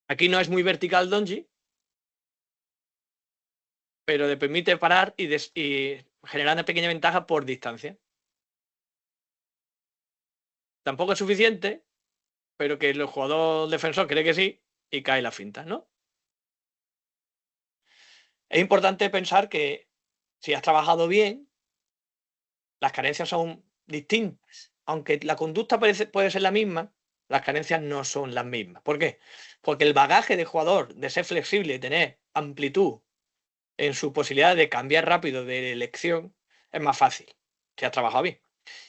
Aquí no es muy vertical Donji, pero le permite parar y generar una pequeña ventaja por distancia. Tampoco es suficiente, pero que el jugador defensor cree que sí y cae la finta, ¿no? Es importante pensar que si has trabajado bien, las carencias son distintas. Aunque la conducta puede ser la misma, las carencias no son las mismas. ¿Por qué? Porque el bagaje de jugador, de ser flexible y tener amplitud en su posibilidad de cambiar rápido de elección, es más fácil si has trabajado bien.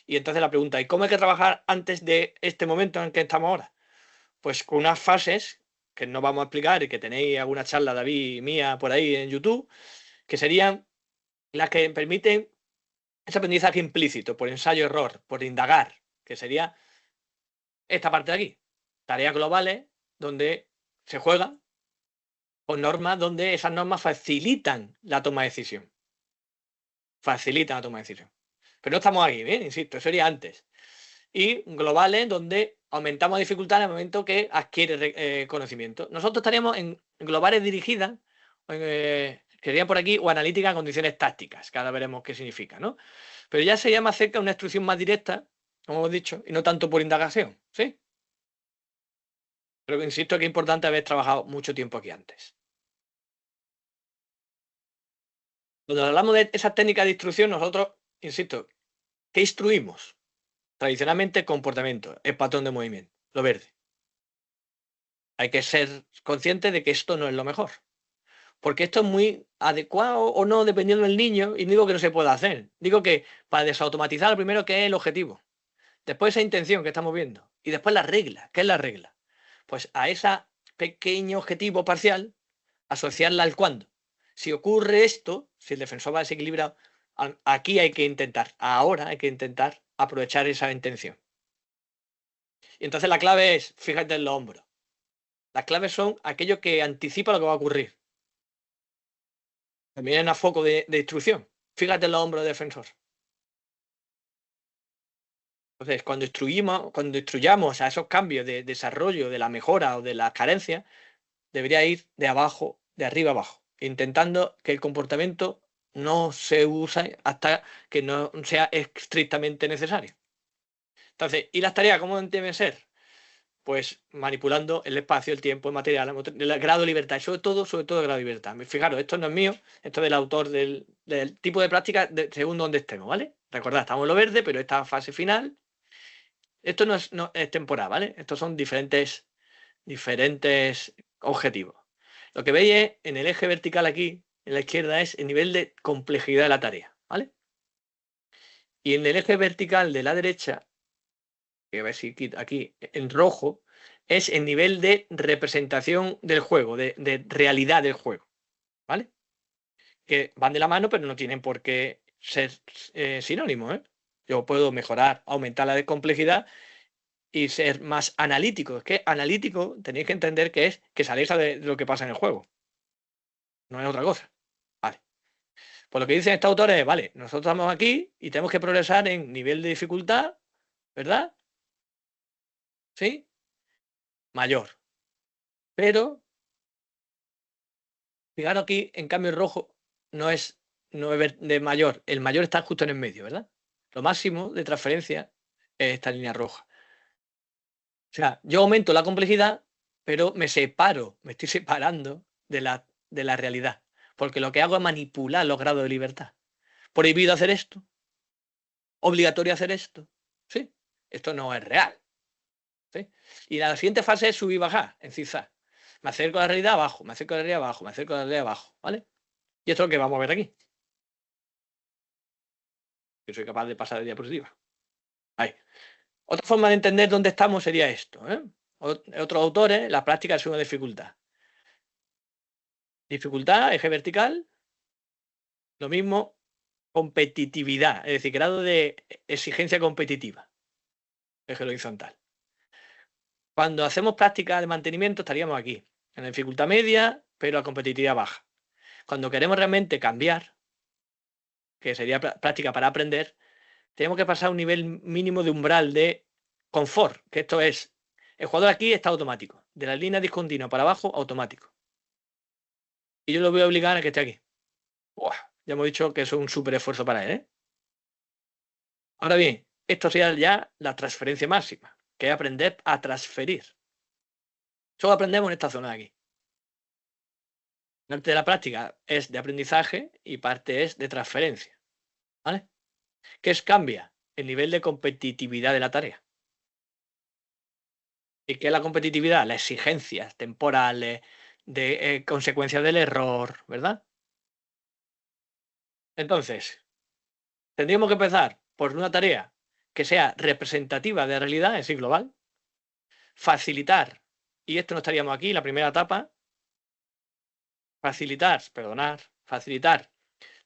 Y entonces la pregunta, ¿y cómo hay que trabajar antes de este momento en el que estamos ahora? Pues con unas fases que no vamos a explicar y que tenéis alguna charla, David, mía, por ahí en YouTube, que serían las que permiten ese aprendizaje implícito, por ensayo-error, por indagar, que sería esta parte de aquí. Tareas globales donde se juega con normas donde esas normas facilitan la toma de decisión. Facilitan la toma de decisión. Pero no estamos ahí, ¿bien? Insisto, eso sería antes. Y globales donde aumentamos la dificultad en el momento que adquiere conocimiento. Nosotros estaríamos en globales dirigidas, que serían por aquí, o analítica en condiciones tácticas, que ahora veremos qué significa, ¿no? Pero ya sería más cerca de una instrucción más directa, como hemos dicho, y no tanto por indagación, ¿sí? Pero insisto que es importante haber trabajado mucho tiempo aquí antes. Cuando hablamos de esas técnicas de instrucción, nosotros, insisto, ¿qué instruimos? Tradicionalmente comportamiento, el patrón de movimiento, lo verde. Hay que ser consciente de que esto no es lo mejor. Porque esto es muy adecuado o no dependiendo del niño, y no digo que no se pueda hacer. Digo que para desautomatizar, lo primero que es el objetivo. Después esa intención que estamos viendo. Y después la regla. ¿Qué es la regla? Pues a ese pequeño objetivo parcial, asociarla al cuándo. Si ocurre esto, si el defensor va desequilibrado, aquí hay que intentar, ahora hay que intentar aprovechar esa intención. Y entonces la clave es, fíjate en los hombros. Las claves son aquello que anticipa lo que va a ocurrir. También hay un foco de instrucción. Fíjate en los hombros del defensor. Entonces, cuando instruyamos a esos cambios de desarrollo, de la mejora o de las carencias, debería ir de abajo, de arriba abajo, intentando que el comportamiento no se use hasta que no sea estrictamente necesario. Entonces, ¿y las tareas cómo deben ser? Pues manipulando el espacio, el tiempo, el material, el grado de libertad, y sobre todo el grado de libertad. Fijaros, esto no es mío, esto es del autor del tipo de práctica según donde estemos, ¿vale? Recordad, estamos en lo verde, pero esta fase final, esto no es temporal, ¿vale? Estos son diferentes objetivos. Lo que veis es, en el eje vertical aquí, en la izquierda, es el nivel de complejidad de la tarea, ¿vale? Y en el eje vertical de la derecha, que a ver si aquí en rojo, es el nivel de representación del juego, de realidad del juego, ¿vale? Que van de la mano, pero no tienen por qué ser sinónimos, ¿eh? Yo puedo mejorar, aumentar la complejidad y ser más analítico. Es que analítico tenéis que entender que es que sabéis de lo que pasa en el juego. No es otra cosa. Vale. Pues lo que dicen estos autores es, vale, nosotros estamos aquí y tenemos que progresar en nivel de dificultad, ¿verdad? ¿Sí? Mayor. Pero, fijaros aquí, en cambio, el rojo no es de mayor. El mayor está justo en el medio, ¿verdad? Lo máximo de transferencia es esta línea roja. O sea, yo aumento la complejidad, pero me estoy separando de la realidad. Porque lo que hago es manipular los grados de libertad. Prohibido hacer esto, obligatorio hacer esto. ¿Sí? Esto no es real. ¿Sí? Y la siguiente fase es subir y bajar en zigzag. Me acerco a la realidad abajo, me acerco a la realidad abajo, me acerco a la realidad abajo. ¿Vale? Y esto es lo que vamos a ver aquí. Que soy capaz de pasar de diapositiva. Ahí. Otra forma de entender dónde estamos sería esto. Otros autores, la práctica de segunda dificultad. Dificultad, eje vertical. Lo mismo, competitividad, es decir, grado de exigencia competitiva, eje horizontal. Cuando hacemos práctica de mantenimiento estaríamos aquí, en la dificultad media, pero a competitividad baja. Cuando queremos realmente cambiar, que sería práctica para aprender, tenemos que pasar a un nivel mínimo de umbral de confort, que esto es, el jugador aquí está automático, de la línea discontinua para abajo, automático. Y yo lo voy a obligar a que esté aquí. Buah, ya hemos dicho que es un súper esfuerzo para él, ¿eh? Ahora bien, esto sería ya la transferencia máxima, que es aprender a transferir. Solo aprendemos en esta zona de aquí. Parte de la práctica es de aprendizaje y parte es de transferencia, ¿vale? ¿Qué es cambia? El nivel de competitividad de la tarea. ¿Y qué es la competitividad? Las exigencias temporales, de consecuencias del error, ¿verdad? Entonces, tendríamos que empezar por una tarea que sea representativa de la realidad, es decir, global, facilitar, y esto no estaríamos aquí, la primera etapa, facilitar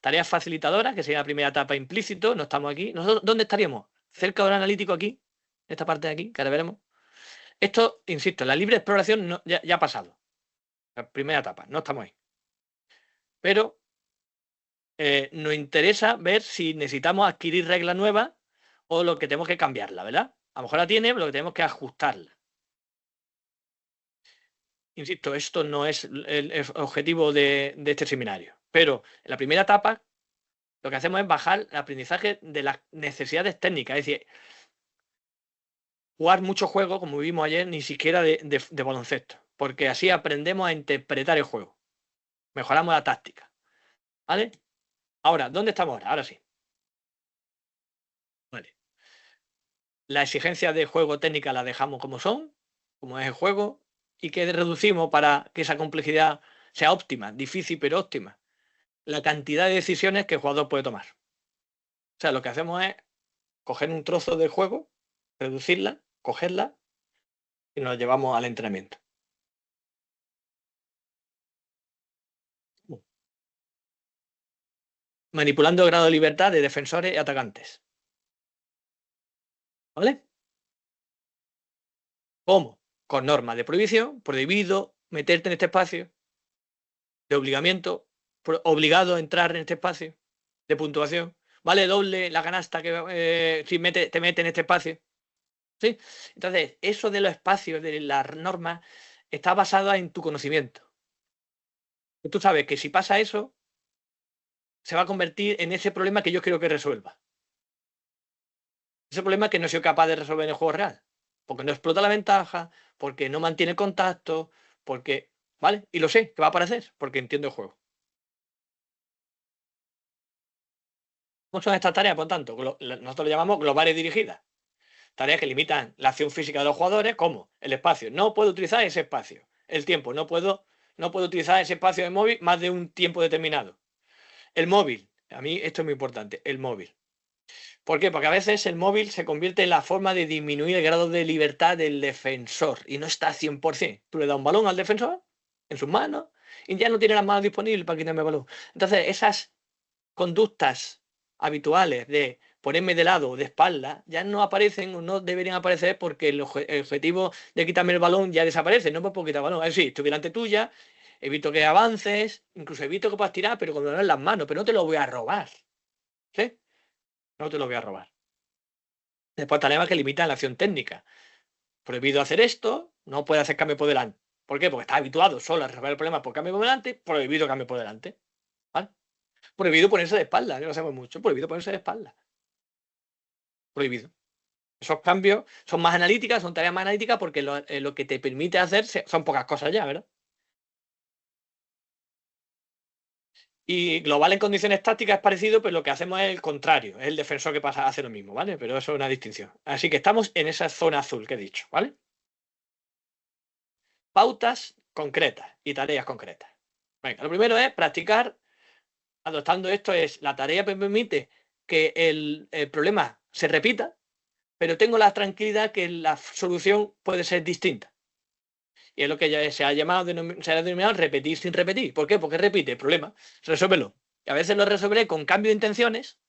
tareas facilitadoras, que sería la primera etapa implícito, no estamos aquí. ¿Nosotros dónde estaríamos? Cerca del analítico aquí, esta parte de aquí, que ahora veremos. Esto, insisto, la libre exploración ya ha pasado. La primera etapa, no estamos ahí. Pero nos interesa ver si necesitamos adquirir reglas nuevas o lo que tenemos que cambiarla, ¿verdad? A lo mejor la tiene, pero lo que tenemos que ajustarla. Insisto, esto no es el objetivo de este seminario. Pero en la primera etapa lo que hacemos es bajar el aprendizaje de las necesidades técnicas. Es decir, jugar mucho juego, como vimos ayer, ni siquiera de baloncesto. Porque así aprendemos a interpretar el juego. Mejoramos la táctica. ¿Vale? Ahora, ¿dónde estamos ahora? Ahora sí. Vale. La exigencia de juego técnica la dejamos como son, como es el juego, y que reducimos para que esa complejidad sea óptima, difícil pero óptima. La cantidad de decisiones que el jugador puede tomar. O sea, lo que hacemos es coger un trozo del juego, reducirla, cogerla y nos llevamos al entrenamiento. Manipulando el grado de libertad de defensores y atacantes. ¿Vale? ¿Cómo? Con normas de prohibición, prohibido meterte en este espacio, de obligamiento, obligado a entrar en este espacio, de puntuación. Vale doble la canasta que si te mete en este espacio. ¿Sí? Entonces, eso de los espacios, de las normas, está basado en tu conocimiento. Tú sabes que si pasa eso, se va a convertir en ese problema que yo quiero que resuelva. Ese problema que no soy capaz de resolver en el juego real. Porque no explota la ventaja, porque no mantiene el contacto, porque. ¿Vale? Y lo sé, que va a aparecer, porque entiendo el juego. ¿Cómo son estas tareas? Por tanto, nosotros lo llamamos globales dirigidas. Tareas que limitan la acción física de los jugadores, como el espacio. No puedo utilizar ese espacio. El tiempo. No puedo utilizar ese espacio de móvil más de un tiempo determinado. El móvil. A mí esto es muy importante. El móvil. ¿Por qué? Porque a veces el móvil se convierte en la forma de disminuir el grado de libertad del defensor y no está 100%. Tú le das un balón al defensor en sus manos y ya no tiene las manos disponibles para quitarme el balón. Entonces, esas conductas habituales de ponerme de lado o de espalda ya no aparecen o no deberían aparecer porque el objetivo de quitarme el balón ya desaparece. No me puedo quitar el balón. Es decir, estoy delante tuya, evito que avances, incluso evito que puedas tirar, pero cuando no en las manos, pero no te lo voy a robar. ¿Sí? No te lo voy a robar. Después tareas que limitan la acción técnica. Prohibido hacer esto, no puede hacer cambio por delante. ¿Por qué? Porque está habituado solo a resolver el problema por cambio por delante, prohibido cambio por delante. ¿Vale? Prohibido ponerse de espalda, que lo hacemos mucho, prohibido ponerse de espalda. Prohibido. Esos cambios son más analíticas, son tareas más analíticas porque lo que te permite hacer son pocas cosas ya, ¿verdad? Y global en condiciones tácticas es parecido, pero lo que hacemos es el contrario, es el defensor que pasa a hacer lo mismo, ¿vale? Pero eso es una distinción. Así que estamos en esa zona azul que he dicho, ¿vale? Pautas concretas y tareas concretas. Venga, lo primero es practicar adoptando esto es la tarea que me permite que el problema se repita, pero tengo la tranquilidad que la solución puede ser distinta. Y es lo que ya se ha llamado, se ha denominado repetir sin repetir. ¿Por qué? Porque repite el problema, resuélvelo. Y a veces lo resolveré con cambio de intenciones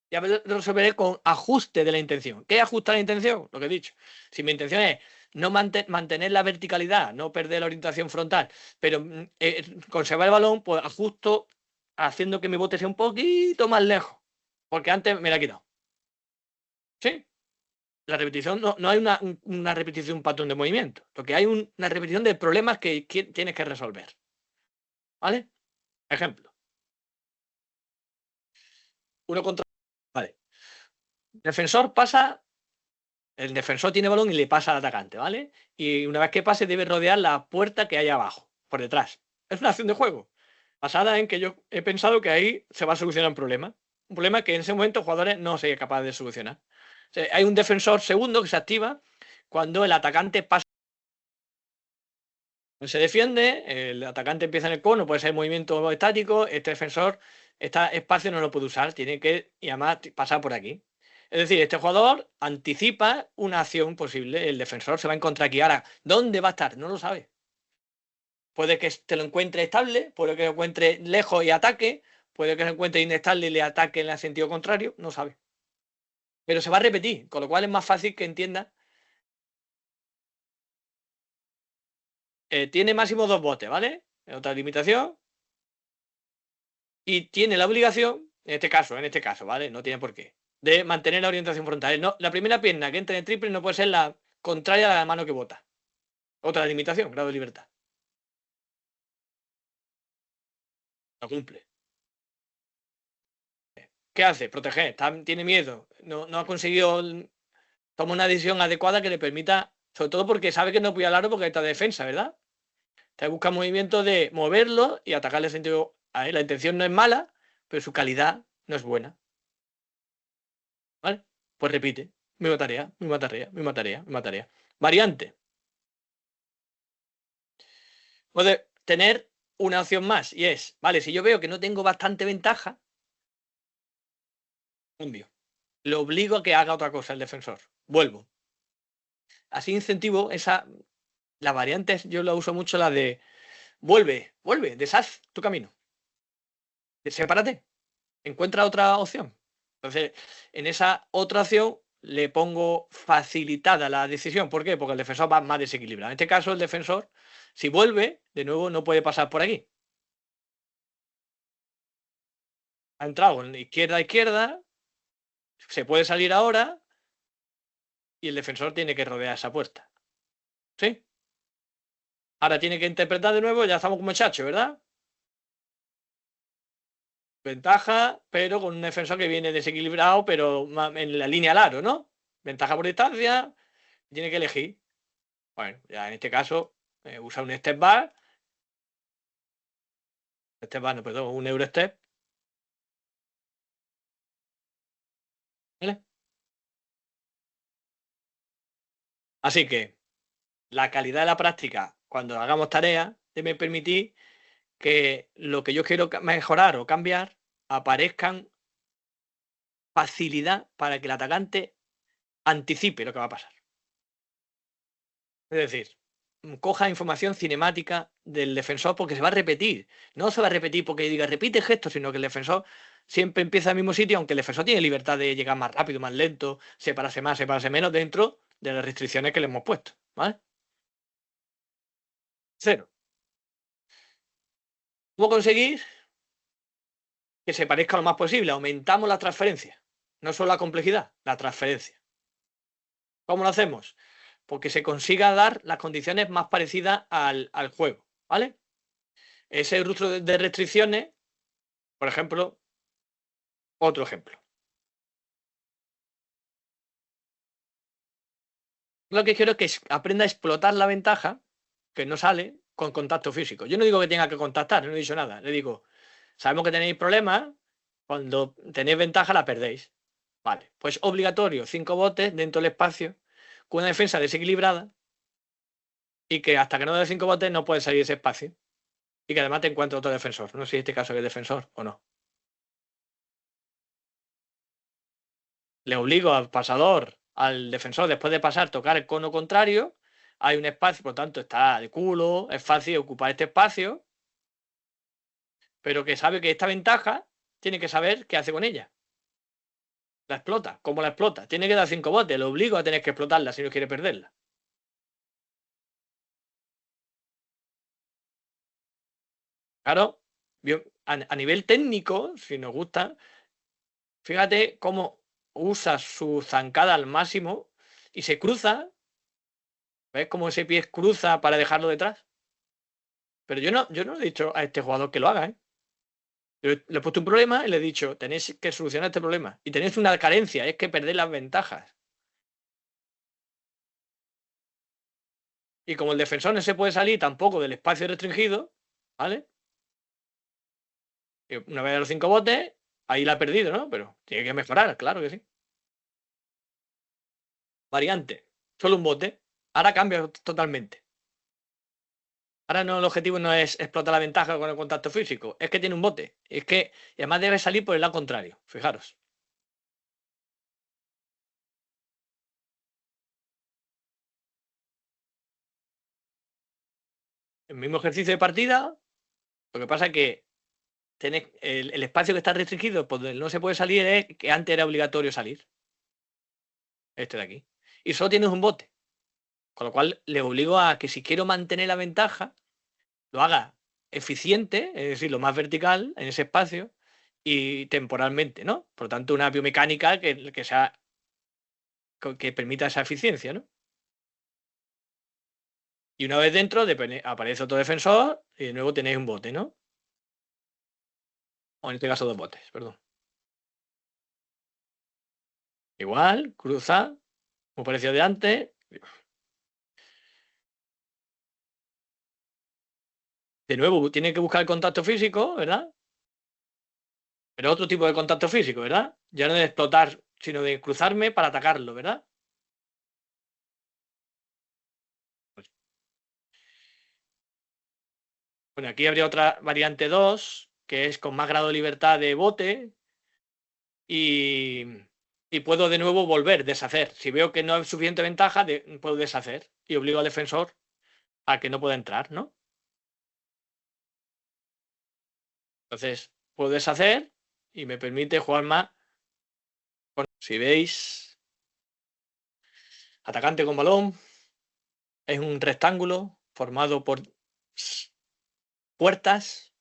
y a veces lo resolveré con ajuste de la intención. ¿Qué ajusta la intención? Lo que he dicho. Si mi intención es no mantener la verticalidad, no perder la orientación frontal, pero conservar el balón, pues ajusto haciendo que mi bote sea un poquito más lejos, porque antes me la he quitado. ¿Sí? La repetición no hay una repetición, un patrón de movimiento. Lo que hay una repetición de problemas que tienes que resolver. ¿Vale? Ejemplo. Uno contra... Vale. Defensor pasa... El defensor tiene balón y le pasa al atacante, ¿vale? Y una vez que pase debe rodear la puerta que hay abajo, por detrás. Es una acción de juego, basada en que yo he pensado que ahí se va a solucionar un problema. Un problema que en ese momento los jugadores no serían capaces de solucionar. O sea, hay un defensor segundo que se activa cuando el atacante pasa. Se defiende, el atacante empieza en el cono, puede ser movimiento estático, este defensor, este espacio no lo puede usar, tiene que, y además, pasar por aquí. Es decir, este jugador anticipa una acción posible, el defensor se va a encontrar aquí. Ahora, ¿dónde va a estar? No lo sabe. Puede que te lo encuentre estable, puede que lo encuentre lejos y ataque, puede que lo encuentre inestable y le ataque en el sentido contrario, no sabe. Pero se va a repetir, con lo cual es más fácil que entienda. Tiene máximo 2 botes, ¿vale? Otra limitación. Y tiene la obligación, en este caso, ¿vale? No tiene por qué, de mantener la orientación frontal. No, la primera pierna que entra en el triple no puede ser la contraria a la mano que bota. Otra limitación, grado de libertad. No cumple. ¿Qué hace? Proteger. Tiene miedo. No ha conseguido tomar una decisión adecuada que le permita, sobre todo porque sabe que no puede hablarlo porque está de defensa, ¿verdad? Te busca movimiento de moverlo y atacarle en sentido. A él. La intención no es mala, pero su calidad no es buena. ¿Vale? Pues repite. Misma tarea, misma tarea, misma tarea, misma tarea. Variante. Puede tener una opción más y es, vale, si yo veo que no tengo bastante ventaja, cambio. Lo obligo a que haga otra cosa el defensor. Vuelvo. Así incentivo esa. Las variantes yo la uso mucho la de vuelve, deshaz tu camino. Sepárate. Encuentra otra opción. Entonces, en esa otra opción le pongo facilitada la decisión. ¿Por qué? Porque el defensor va más desequilibrado. En este caso, el defensor, si vuelve, de nuevo no puede pasar por aquí. Ha entrado en izquierda a izquierda, se puede salir ahora y el defensor tiene que rodear esa puerta. ¿Sí? Ahora tiene que interpretar de nuevo, ya estamos como chacho, ¿verdad? Ventaja, pero con un defensor que viene desequilibrado, pero en la línea al aro, ¿no? Ventaja por distancia, tiene que elegir. Bueno, ya en este caso, usa un step bar. Step bar, no, perdón, un Eurostep. ¿Vale? Así que la calidad de la práctica, cuando hagamos tareas, debe permitir que lo que yo quiero mejorar o cambiar aparezcan facilidad para que el atacante anticipe lo que va a pasar. Es decir, coja información cinemática del defensor porque se va a repetir. No se va a repetir porque diga repite gestos, sino que el defensor siempre empieza al mismo sitio, aunque el defensor tiene libertad de llegar más rápido, más lento, separarse más, separarse menos dentro de las restricciones que le hemos puesto. ¿Vale? Cero. ¿Cómo conseguir que se parezca lo más posible? Aumentamos la transferencia. No solo la complejidad, la transferencia. ¿Cómo lo hacemos? Porque se consiga dar las condiciones más parecidas al juego. ¿Vale? Ese rustro de restricciones, por ejemplo, otro ejemplo. Lo que quiero es que aprenda a explotar la ventaja que no sale con contacto físico. Yo no digo que tenga que contactar, no he dicho nada. Le digo, sabemos que tenéis problemas, cuando tenéis ventaja la perdéis. Vale, pues obligatorio, 5 botes dentro del espacio, con una defensa desequilibrada y que hasta que no dé 5 botes no puede salir de ese espacio. Y que además te encuentre otro defensor. No sé si en este caso es defensor o no. Le obligo al pasador, al defensor, después de pasar, tocar el cono contrario. Hay un espacio, por lo tanto, está de culo, es fácil ocupar este espacio, pero que sabe que esta ventaja tiene que saber qué hace con ella. La explota. ¿Cómo la explota? Tiene que dar 5 botes. Lo obligo a tener que explotarla si no quiere perderla. Claro, a nivel técnico, si nos gusta, fíjate cómo usa su zancada al máximo y se cruza. ¿Ves cómo ese pie cruza para dejarlo detrás? Pero yo no le he dicho a este jugador que lo haga, ¿eh? Le he puesto un problema y le he dicho, tenéis que solucionar este problema. Y tenéis una carencia, es que perdéis las ventajas. Y como el defensor no se puede salir tampoco del espacio restringido, ¿vale? Y una vez de los 5 botes, ahí la ha perdido, ¿no? Pero tiene que mejorar, claro que sí. Variante, solo un bote. Ahora cambia totalmente. Ahora no, el objetivo no es explotar la ventaja con el contacto físico, es que tiene un bote. Es que y además debe salir por el lado contrario, fijaros. El mismo ejercicio de partida, lo que pasa es que tenéis el espacio que está restringido, por donde no se puede salir, es que antes era obligatorio salir. Este de aquí. Y solo tienes un bote. Con lo cual le obligo a que si quiero mantener la ventaja, lo haga eficiente, es decir, lo más vertical en ese espacio y temporalmente, ¿no? Por lo tanto, una biomecánica que permita esa eficiencia, ¿no? Y una vez dentro aparece otro defensor y de nuevo tenéis un bote, ¿no? O en este caso dos botes, perdón. Igual, cruza, como parecía de antes. De nuevo, tiene que buscar el contacto físico, ¿verdad? Pero otro tipo de contacto físico, ¿verdad? Ya no de explotar, sino de cruzarme para atacarlo, ¿verdad? Bueno, aquí habría otra variante 2, que es con más grado de libertad de bote y, y puedo de nuevo volver, deshacer. Si veo que no hay suficiente ventaja, puedo deshacer y obligo al defensor a que no pueda entrar, ¿no? Entonces, puedo deshacer y me permite jugar más. Bueno, si veis, atacante con balón es un rectángulo formado por puertas.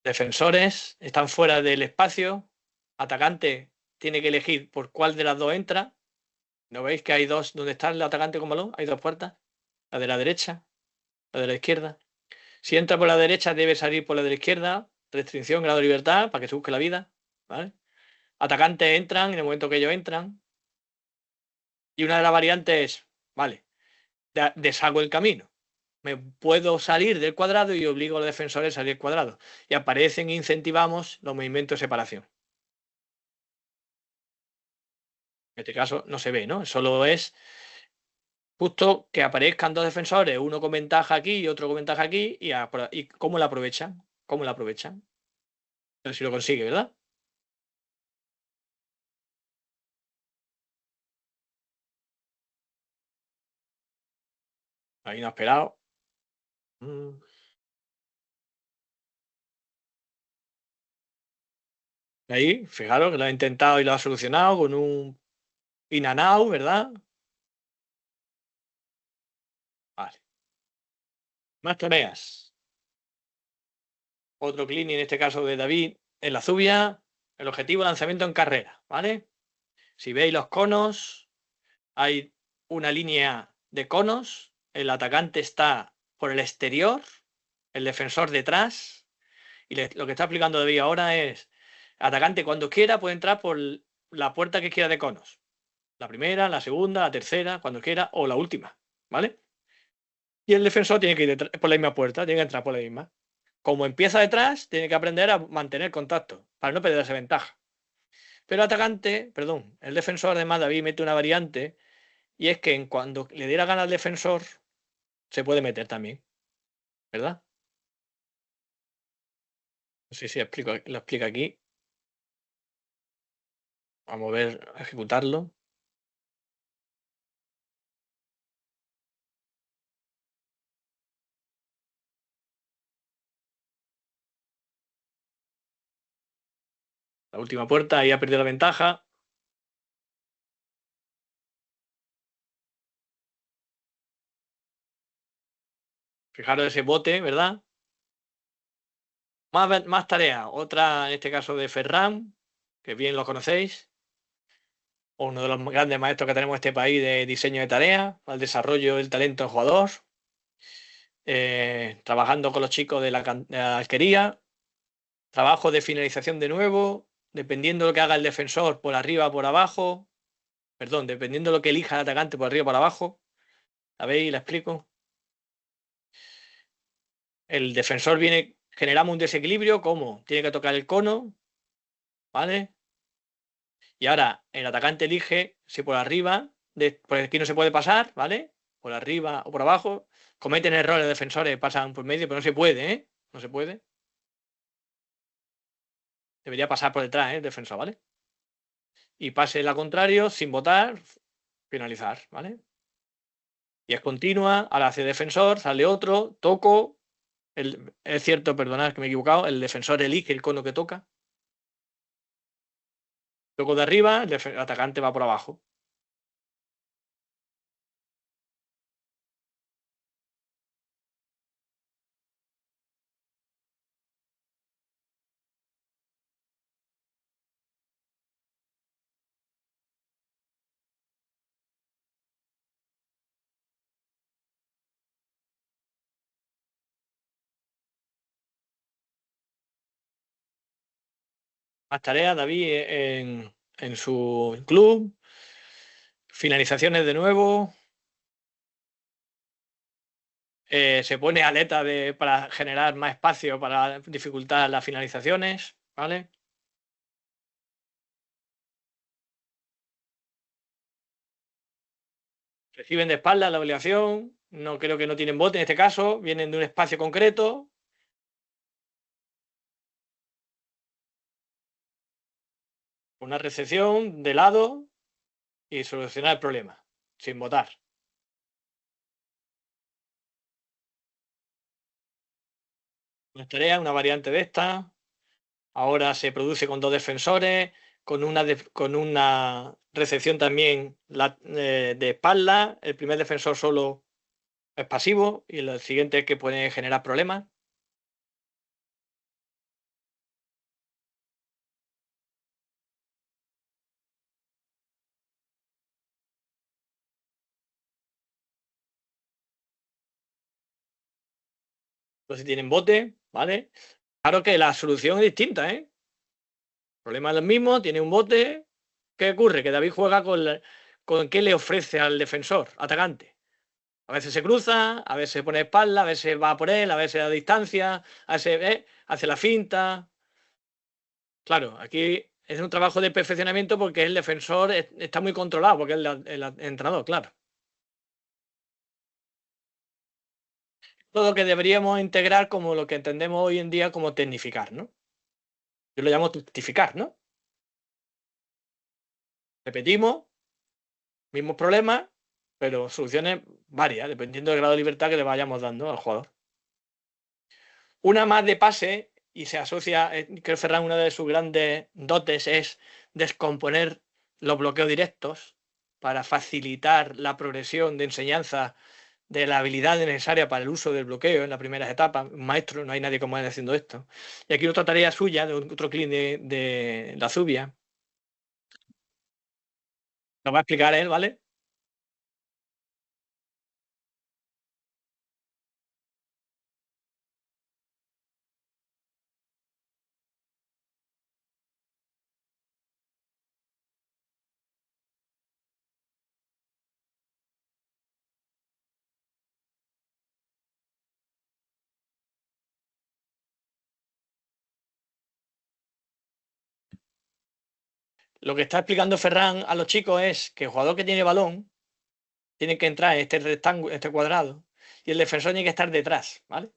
Defensores están fuera del espacio. Atacante tiene que elegir por cuál de las dos entra. ¿No veis que hay dos donde está el atacante con balón? Hay dos puertas. La de la derecha, la de la izquierda. Si entra por la derecha, debe salir por la de la izquierda. Restricción, grado de libertad, para que se busque la vida. ¿Vale? Atacantes entran en el momento que ellos entran. Y una de las variantes es, vale, deshago el camino. Me puedo salir del cuadrado y obligo a los defensores a salir del cuadrado. Y aparecen e incentivamos los movimientos de separación. En este caso no se ve, ¿no? Solo es justo que aparezcan dos defensores, uno con ventaja aquí y otro con ventaja aquí, y cómo la aprovechan. ¿Cómo la aprovechan? Pero si lo consigue, ¿verdad? Ahí no ha esperado. Ahí, fijaros que lo ha intentado y lo ha solucionado con un in and out, ¿verdad? Vale. Más tareas. Otro clean, en este caso de David, en la Zubia. El objetivo, lanzamiento en carrera, ¿vale? Si veis los conos, hay una línea de conos. El atacante está por el exterior, el defensor detrás. Y lo que está explicando David ahora es, atacante cuando quiera puede entrar por la puerta que quiera de conos. La primera, la segunda, la tercera, cuando quiera, o la última, ¿vale? Y el defensor tiene que ir por la misma puerta, tiene que entrar por la misma. Como empieza detrás, tiene que aprender a mantener contacto para no perder esa ventaja. Pero el atacante, perdón, el defensor, además, David mete una variante y es que cuando le diera gana al defensor, se puede meter también, ¿verdad? No sé si lo explica aquí. Vamos a ver, a ejecutarlo. La última puerta, ahí ha perdido la ventaja. Fijaros ese bote, ¿verdad? Más tareas. Otra, en este caso, de Ferran, que bien lo conocéis. Uno de los grandes maestros que tenemos en este país de diseño de tareas, para el desarrollo del talento del jugador. Trabajando con los chicos de la alquería. Trabajo de finalización de nuevo, dependiendo de lo que haga el defensor por arriba o por abajo. Perdón, dependiendo de lo que elija el atacante por arriba o por abajo. ¿La veis? ¿La explico? El defensor viene, generamos un desequilibrio, ¿cómo? Tiene que tocar el cono, ¿vale? Y ahora el atacante elige si por arriba, por aquí no se puede pasar, ¿vale? Por arriba o por abajo. Cometen errores defensores, pasan por medio, pero no se puede, ¿eh? No se puede. Debería pasar por detrás, ¿eh? El defensor, ¿vale? Y pase al contrario, sin votar, finalizar, ¿vale? Y es continua, ahora hace defensor, sale otro, toco. Es cierto, perdonad que me he equivocado, el defensor elige el cono que toca. Toco de arriba, el atacante va por abajo. Más tareas, David, en su club. Finalizaciones de nuevo. Se pone aleta para generar más espacio para dificultar las finalizaciones, ¿vale? Reciben de espalda la obligación, no creo que no tienen bote en este caso, vienen de un espacio concreto. Una recepción de lado y solucionar el problema, sin votar. Una tarea, una variante de esta. Ahora se produce con dos defensores, con una recepción también de espalda. El primer defensor solo es pasivo y el siguiente es que puede generar problemas. Entonces tienen bote, ¿vale? Claro que la solución es distinta, ¿eh? El problema es el mismo, tiene un bote. ¿Qué ocurre? Que David juega con qué le ofrece al defensor, atacante. A veces se cruza, a veces se pone espalda, a veces va por él, a veces a distancia, a veces hace la finta. Claro, aquí es un trabajo de perfeccionamiento porque el defensor está muy controlado, porque es el entrenador, claro. Todo lo que deberíamos integrar como lo que entendemos hoy en día como tecnificar, ¿no? Yo lo llamo tecnificar, ¿no? Repetimos, mismos problemas, pero soluciones varias, dependiendo del grado de libertad que le vayamos dando al jugador. Una más de pase, y se asocia, creo que Ferran, una de sus grandes dotes es descomponer los bloqueos directos para facilitar la progresión de enseñanza de la habilidad necesaria para el uso del bloqueo en las primeras etapas. Un maestro, no hay nadie como él haciendo esto. Y aquí otra tarea suya, de otro clic de la Zubia, lo va a explicar él, ¿vale? Lo que está explicando Ferran a los chicos es que el jugador que tiene balón tiene que entrar en este rectángulo, este cuadrado, y el defensor tiene que estar detrás, ¿vale?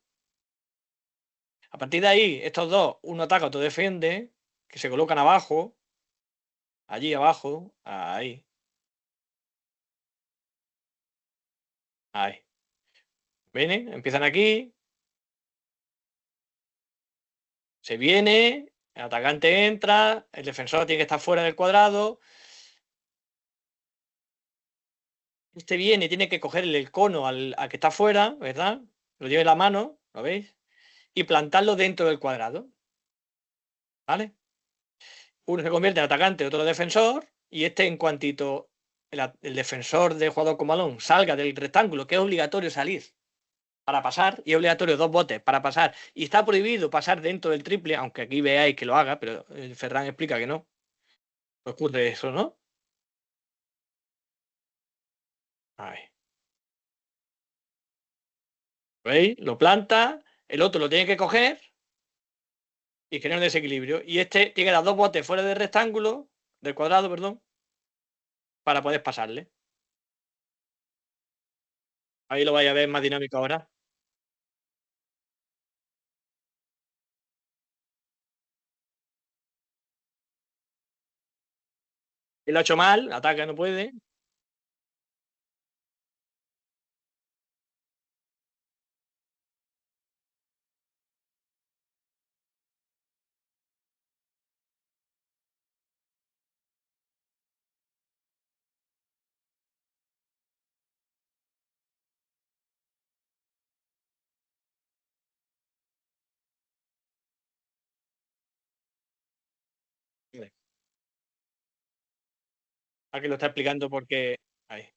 A partir de ahí, estos dos, uno ataca, otro defiende, que se colocan abajo, allí abajo, ahí, ahí. Vienen, empiezan aquí, se viene, el atacante entra, el defensor tiene que estar fuera del cuadrado. Este viene, tiene que cogerle el cono al que está fuera, ¿verdad? Lo lleva en la mano, ¿lo veis? Y plantarlo dentro del cuadrado, ¿vale? Uno se convierte en atacante, otro defensor, y este en cuantito el defensor del jugador con balón salga del rectángulo, que es obligatorio salir. para pasar, y es obligatorio 2 botes para pasar, y está prohibido pasar dentro del triple, aunque aquí veáis que lo haga, pero Ferran explica que no. Ocurre eso, ¿no? Ahí. ¿Veis? Lo planta, el otro lo tiene que coger y genera un desequilibrio. Y este tiene que dar 2 botes fuera del rectángulo, del cuadrado, perdón, para poder pasarle. Ahí lo vais a ver más dinámico ahora. Y lo ha hecho mal, ataca, no puede. Aquí lo está explicando porque... Ahí.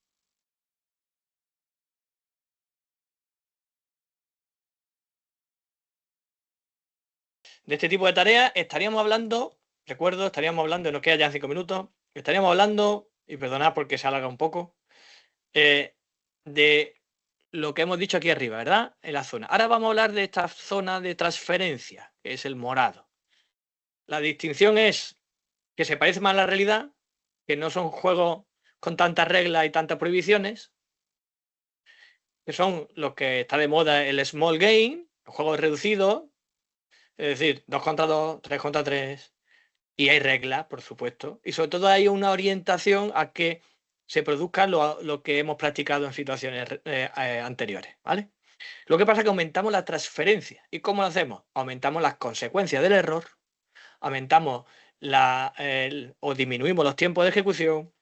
De este tipo de tareas estaríamos hablando, recuerdo, estaríamos hablando, nos quedan ya 5 minutos, estaríamos hablando, y perdonad porque se alarga un poco, de lo que hemos dicho aquí arriba, ¿verdad? En la zona. Ahora vamos a hablar de esta zona de transferencia, que es el morado. La distinción es que se parece más a la realidad, que no son juegos con tantas reglas y tantas prohibiciones, que son los que está de moda el small game, los juegos reducidos, es decir, 2 contra 2, 3 contra 3, y hay reglas, por supuesto, y sobre todo hay una orientación a que se produzca lo que hemos practicado en situaciones anteriores, ¿vale? Lo que pasa es que aumentamos la transferencia. ¿Y cómo lo hacemos? Aumentamos las consecuencias del error, aumentamos o disminuimos los tiempos de ejecución,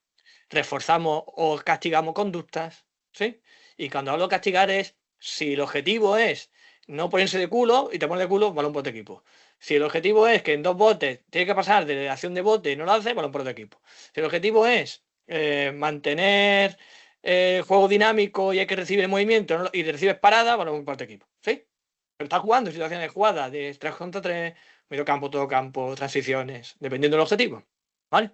reforzamos o castigamos conductas, ¿sí? Y cuando hablo de castigar es si el objetivo es no ponerse de culo y te pones de culo, balón por tu equipo. Si el objetivo es que en 2 botes tiene que pasar de la acción de bote y no lo hace, balón por tu equipo. Si el objetivo es mantener el juego dinámico y hay que recibir movimiento y recibes parada, balón por tu equipo. ¿Sí? Pero estás jugando en situaciones de jugada de 3 contra 3, medio campo, todo campo, transiciones, dependiendo del objetivo. ¿Vale?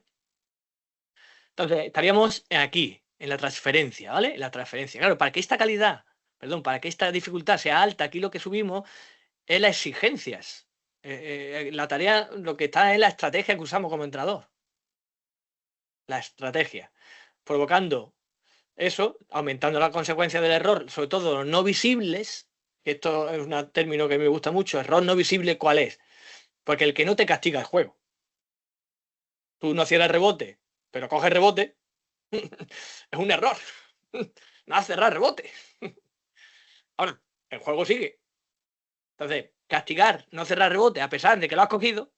Entonces, estaríamos aquí, en la transferencia, ¿vale? En la transferencia. Claro, para que esta calidad, perdón, para que esta dificultad sea alta, aquí lo que subimos es las exigencias. La tarea, lo que está es la estrategia que usamos como entrenador. La estrategia. Provocando eso, aumentando la consecuencia del error, sobre todo los no visibles, que esto es un término que me gusta mucho, error no visible, ¿cuál es? Porque el que no te castiga el juego. Tú no cierras rebote, pero coges rebote, es un error. No has cerrado rebote. Ahora, el juego sigue. Entonces, castigar, no cerrar rebote, a pesar de que lo has cogido,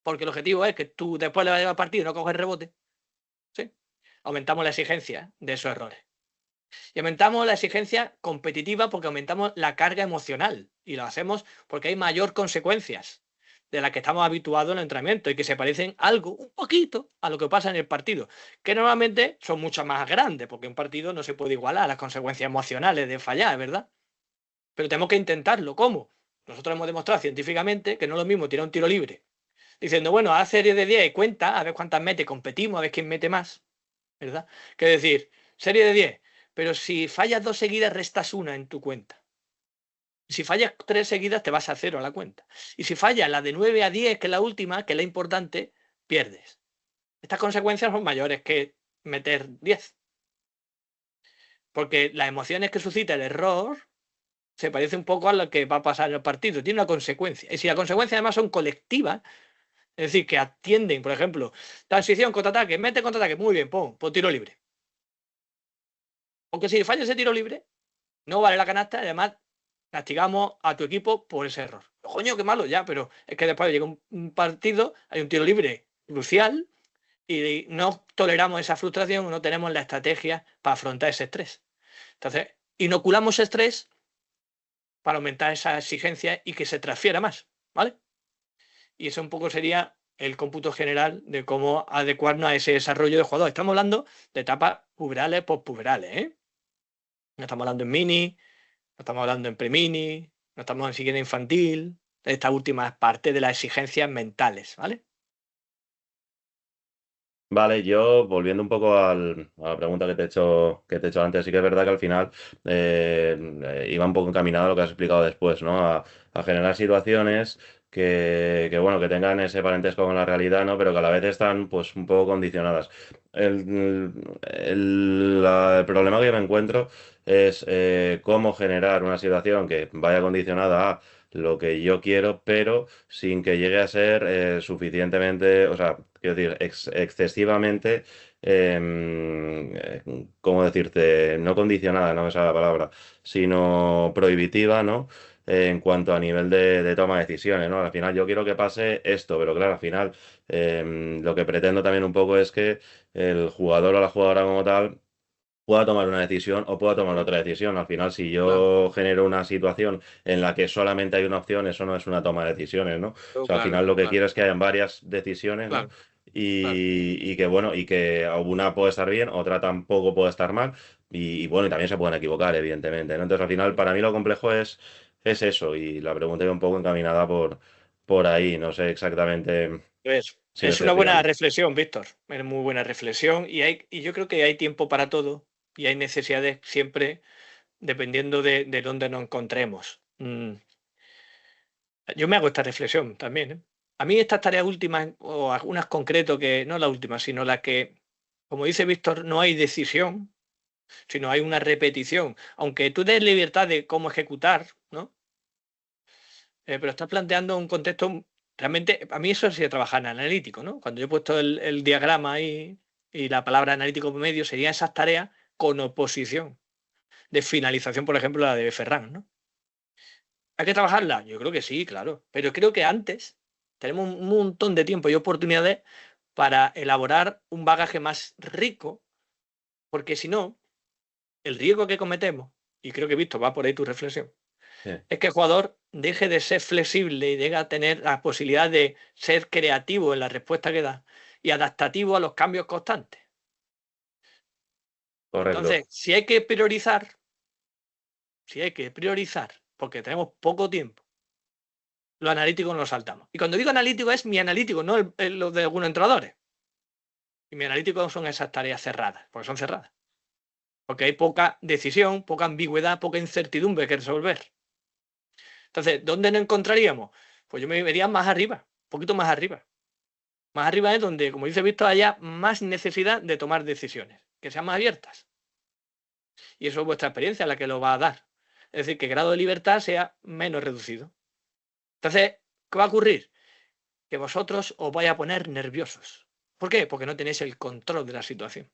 porque el objetivo es que tú después le vayas al partido y no coges rebote, ¿sí? Aumentamos la exigencia de esos errores. Y aumentamos la exigencia competitiva porque aumentamos la carga emocional. Y lo hacemos porque hay mayor consecuencias de las que estamos habituados en el entrenamiento y que se parecen algo, un poquito, a lo que pasa en el partido, que normalmente son mucho más grandes, porque un partido no se puede igualar a las consecuencias emocionales de fallar, ¿verdad? Pero tenemos que intentarlo. ¿Cómo? Nosotros hemos demostrado científicamente que no es lo mismo tirar un tiro libre diciendo, bueno, haz serie de 10 y cuenta, a ver cuántas mete, competimos, a ver quién mete más, ¿verdad? Que decir, serie de 10, pero si fallas 2 seguidas, restas una en tu cuenta. Si fallas 3 seguidas, te vas a 0 a la cuenta. Y si fallas la de 9 a 10, que es la última, que es la importante, pierdes. Estas consecuencias son mayores que meter 10. Porque las emociones que suscita el error se parece un poco a lo que va a pasar en el partido. Tiene una consecuencia. Y si las consecuencias además son colectivas, es decir, que atienden, por ejemplo, transición, contraataque, mete contraataque, muy bien, pon tiro libre. Aunque si falla ese tiro libre, no vale la canasta y además castigamos a tu equipo por ese error. Coño, qué malo ya, pero es que después llega un partido, hay un tiro libre crucial y no toleramos esa frustración, no tenemos la estrategia para afrontar ese estrés. Entonces, inoculamos estrés para aumentar esa exigencia y que se transfiera más, ¿vale? Y eso un poco sería el cómputo general de cómo adecuarnos a ese desarrollo de jugador. Estamos hablando de etapas puberales, postpuberales, ¿eh? No estamos hablando en mini, No estamos hablando en premini, no estamos en siquiera infantil. Esta última es parte de las exigencias mentales, ¿vale? Vale, yo volviendo un poco a la pregunta que te he hecho antes, sí que es verdad que al final iba un poco encaminado a lo que has explicado después, ¿no? A generar situaciones bueno, que tengan ese parentesco con la realidad, ¿no? Pero que a la vez están, pues, un poco condicionadas. El problema que yo me encuentro es cómo generar una situación que vaya condicionada a lo que yo quiero, pero sin que llegue a ser suficientemente, o sea, quiero decir, excesivamente, ¿cómo decirte? No condicionada, no me sale la palabra, sino prohibitiva, ¿no? En cuanto a nivel de toma de decisiones, ¿no? Al final yo quiero que pase esto, pero claro, al final lo que pretendo también un poco es que el jugador o la jugadora como tal pueda tomar una decisión o pueda tomar otra decisión. Al final, si Claro, yo genero una situación en la que solamente hay una opción, eso no es una toma de decisiones, ¿no? O sea, al claro, final lo que claro, quiero es que hayan varias decisiones, ¿no? claro, claro. Y que bueno, y que una puede estar bien, otra tampoco puede estar mal, y bueno, y también se pueden equivocar, evidentemente, ¿no? Entonces, al final, para mí lo complejo es eso, y la pregunta iba un poco encaminada por ahí, no sé exactamente si me Es estoy una buena explicando. reflexión, Víctor. Es muy buena reflexión y yo creo que hay tiempo para todo y hay necesidades siempre dependiendo de dónde nos encontremos. Yo me hago esta reflexión también, ¿eh? A mí estas tareas últimas, o algunas concreto que, no la última, sino la que, como dice Víctor, no hay decisión, sino hay una repetición. Aunque tú des libertad de cómo ejecutar, ¿no? Pero estás planteando un contexto, realmente, a mí eso sí trabajar en analítico, ¿no? Cuando yo he puesto el diagrama ahí y la palabra analítico medio, serían esas tareas con oposición, de finalización, por ejemplo, la de Ferran, ¿no? ¿Hay que trabajarla? Yo creo que sí, claro. Pero creo que antes tenemos un montón de tiempo y oportunidades para elaborar un bagaje más rico, porque si no, el riesgo que cometemos, y creo que Víctor va por ahí tu reflexión, Sí, es que el jugador deje de ser flexible y llegue a tener la posibilidad de ser creativo en la respuesta que da y adaptativo a los cambios constantes. correcto. Entonces, si hay que priorizar, porque tenemos poco tiempo, lo analítico nos lo saltamos. Y cuando digo analítico es mi analítico, no lo de algunos entrenadores. Y mi analítico son esas tareas cerradas, porque son cerradas. Porque hay poca decisión, poca ambigüedad, poca incertidumbre que resolver. Entonces, ¿dónde nos encontraríamos? Pues yo me vería más arriba, un poquito más arriba. Más arriba es donde, como dice Víctor, haya más necesidad de tomar decisiones, que sean más abiertas. Y eso es vuestra experiencia la que lo va a dar. Es decir, que el grado de libertad sea menos reducido. Entonces, ¿qué va a ocurrir? Que vosotros os vais a poner nerviosos. ¿Por qué? Porque no tenéis el control de la situación.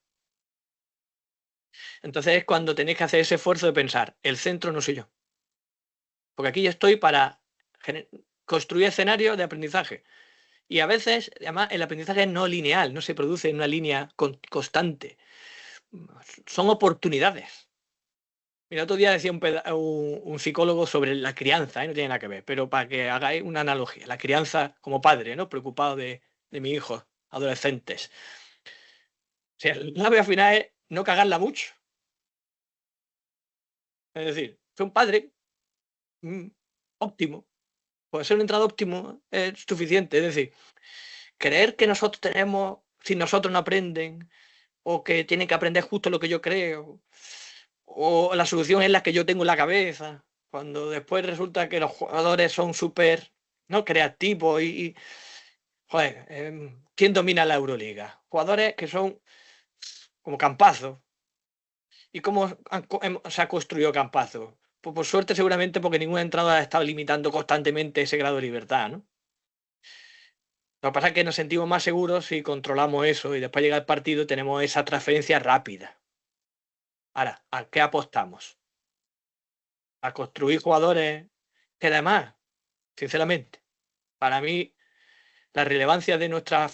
Entonces es cuando tenéis que hacer ese esfuerzo de pensar, el centro no soy yo. Porque aquí yo estoy para construir escenarios de aprendizaje. Y a veces, además, el aprendizaje es no lineal, no se produce en una línea constante. Son oportunidades. Mira, otro día decía un psicólogo sobre la crianza, ¿eh? No tiene nada que ver, pero para que hagáis una analogía, la crianza como padre, ¿no? Preocupado de mi hijo, adolescentes. O sea, la clave al final es no cagarla mucho. Es decir, ser un padre mm, óptimo, pues ser un entrenador óptimo es suficiente. Es decir, creer que nosotros tenemos, si nosotros no aprenden, o que tienen que aprender justo lo que yo creo, o la solución es la que yo tengo en la cabeza, cuando después resulta que los jugadores son súper, ¿no?, creativos joder, ¿quién domina la Euroliga? Jugadores que son como Campazzo. ¿Y cómo se ha construido Campazzo? Pues por suerte seguramente porque ningún entrenador ha estado limitando constantemente ese grado de libertad, ¿no? Lo que pasa es que nos sentimos más seguros si controlamos eso y después llega el partido y tenemos esa transferencia rápida. Ahora, ¿a qué apostamos? A construir jugadores que además, sinceramente, para mí la relevancia de nuestra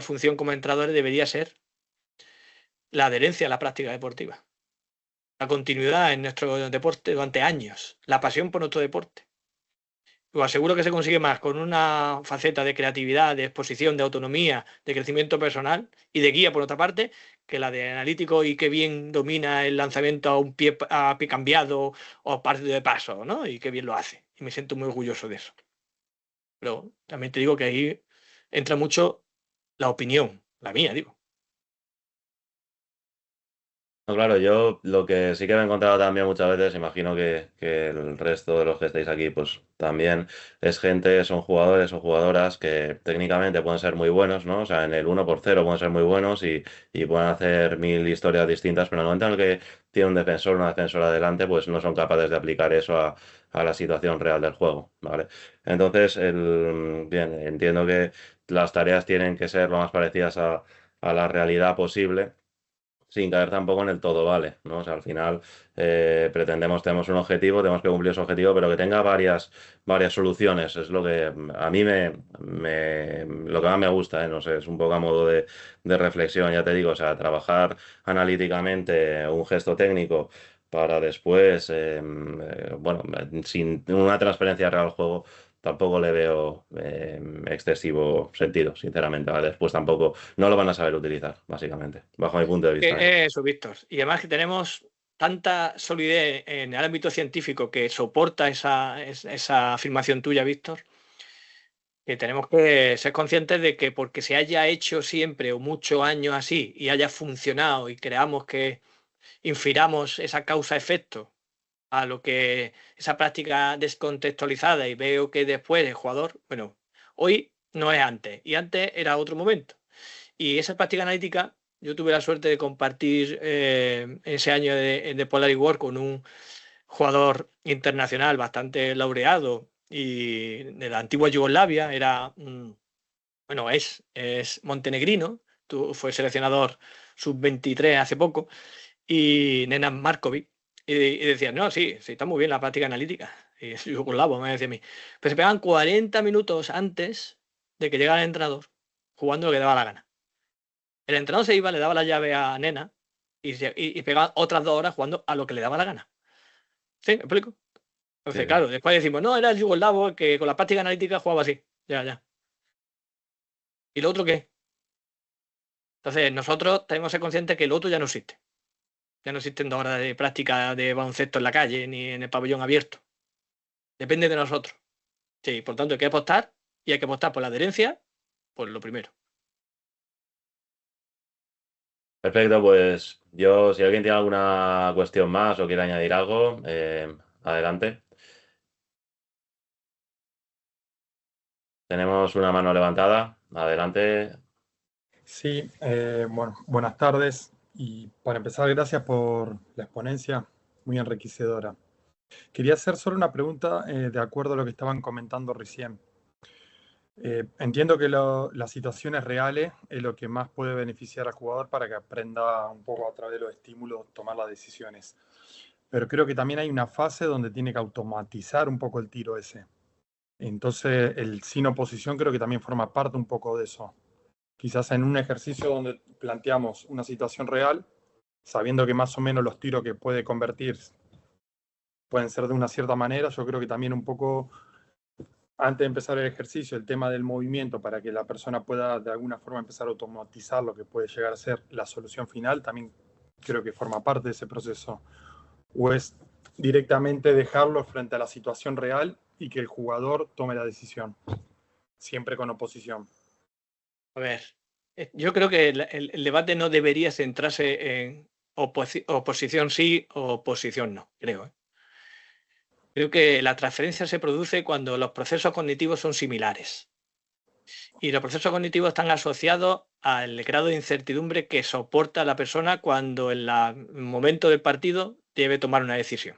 función como entrenadores debería ser la adherencia a la práctica deportiva, la continuidad en nuestro deporte durante años, la pasión por nuestro deporte. Os aseguro que se consigue más con una faceta de creatividad, de exposición, de autonomía, de crecimiento personal y de guía, por otra parte, que la de analítico y que bien domina el lanzamiento a pie cambiado o parte de paso, ¿no? Y que bien lo hace. Y me siento muy orgulloso de eso. Pero también te digo que ahí entra mucho la opinión, la mía, digo. No, claro, yo lo que sí que me he encontrado también muchas veces, imagino que el resto de los que estáis aquí, pues también es gente, son jugadores o jugadoras que técnicamente pueden ser muy buenos, ¿no? O sea, en el 1 por 0 pueden ser muy buenos y pueden hacer mil historias distintas, pero en el momento en el que tiene un defensor, una defensora delante, pues no son capaces de aplicar eso a la situación real del juego, ¿vale? Entonces, bien, entiendo que las tareas tienen que ser lo más parecidas a la realidad posible sin caer tampoco en el todo vale, ¿no? O sea, al final tenemos un objetivo, tenemos que cumplir ese objetivo, pero que tenga varias soluciones, es lo que a mí lo que más me gusta, ¿eh? No sé, es un poco a modo de reflexión, ya te digo, o sea, trabajar analíticamente un gesto técnico para después, bueno, sin una transferencia real al juego, tampoco le veo excesivo sentido, sinceramente, ¿vale? Después tampoco no lo van a saber utilizar, básicamente, bajo mi punto de vista, ¿eh? Eso, Víctor. Y además que tenemos tanta solidez en el ámbito científico que soporta esa afirmación tuya, Víctor, que tenemos que ser conscientes de que porque se haya hecho siempre o muchos años así y haya funcionado y creamos que infiramos esa causa-efecto a lo que esa práctica descontextualizada y veo que después el jugador, bueno, hoy no es antes y antes era otro momento. Y esa práctica analítica, yo tuve la suerte de compartir ese año de Polar War con un jugador internacional bastante laureado y de la antigua Yugoslavia, bueno, es montenegrino, fue seleccionador sub-23 hace poco, y Nenad Markovic, y decían, no, sí, sí, está muy bien la práctica analítica. Y es yugoslavo, me decía a mí. Pero se pegaban 40 minutos antes de que llegara el entrenador, jugando lo que daba la gana. El entrenador se iba, le daba la llave a Nena y pegaba otras 2 horas jugando a lo que le daba la gana. ¿Sí? ¿Me explico? Sí, Entonces, sí. claro, después decimos, no, era el yugoslavo que con la práctica analítica jugaba así. Ya, ya. ¿Y lo otro qué? Entonces, nosotros tenemos que ser conscientes que el otro ya no existe. Ya no existen 2 horas de práctica de baloncesto en la calle ni en el pabellón abierto. Depende de nosotros. Sí, por tanto, hay que apostar y hay que apostar por la adherencia, por lo primero. Perfecto, pues yo, si alguien tiene alguna cuestión más o quiere añadir algo, adelante. Tenemos una mano levantada, adelante. Sí, bueno, buenas tardes y para empezar, gracias por la exponencia, muy enriquecedora. Quería hacer solo una pregunta de acuerdo a lo que estaban comentando recién. Entiendo que las situaciones reales es lo que más puede beneficiar al jugador para que aprenda un poco a través de los estímulos tomar las decisiones. Pero creo que también hay una fase donde tiene que automatizar un poco el tiro ese. Entonces, el sin oposición creo que también forma parte un poco de eso. Quizás en un ejercicio donde planteamos una situación real, sabiendo que más o menos los tiros que puede convertir pueden ser de una cierta manera, yo creo que también un poco antes de empezar el ejercicio, el tema del movimiento para que la persona pueda de alguna forma empezar a automatizar lo que puede llegar a ser la solución final, también creo que forma parte de ese proceso. O es directamente dejarlo frente a la situación real y que el jugador tome la decisión, siempre con oposición. A ver, yo creo que el debate no debería centrarse en oposición sí o oposición no, creo. Creo que la transferencia se produce cuando los procesos cognitivos son similares. Y los procesos cognitivos están asociados al grado de incertidumbre que soporta la persona cuando en el momento del partido debe tomar una decisión.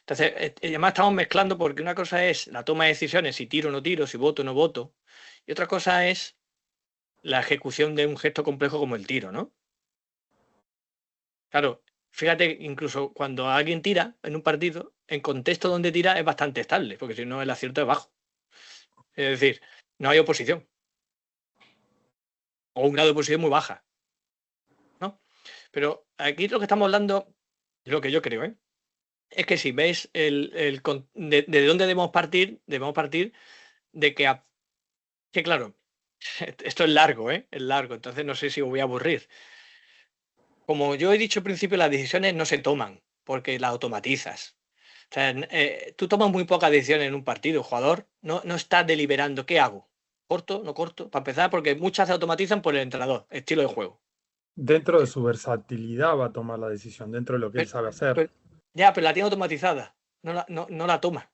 Entonces, además estamos mezclando porque una cosa es la toma de decisiones, si tiro o no tiro, si voto o no voto, y otra cosa es la ejecución de un gesto complejo como el tiro, ¿no? Claro, fíjate, incluso cuando alguien tira en un partido, en contexto donde tira es bastante estable, porque si no el acierto es bajo. Es decir, no hay oposición, o un grado de oposición muy baja, ¿no? Pero aquí lo que estamos hablando, es lo que yo creo, ¿eh? es que si veis de dónde debemos partir de que claro, esto es largo, es largo, entonces no sé si os voy a aburrir. Como yo he dicho al principio, las decisiones no se toman porque las automatizas. O sea, tú tomas muy pocas decisiones en un partido, el jugador no está deliberando qué hago, corto, no corto, para empezar, porque muchas se automatizan por el entrenador, estilo de juego. Dentro de su versatilidad va a tomar la decisión, dentro de lo que él sabe hacer. Pero la tiene automatizada, no la toma.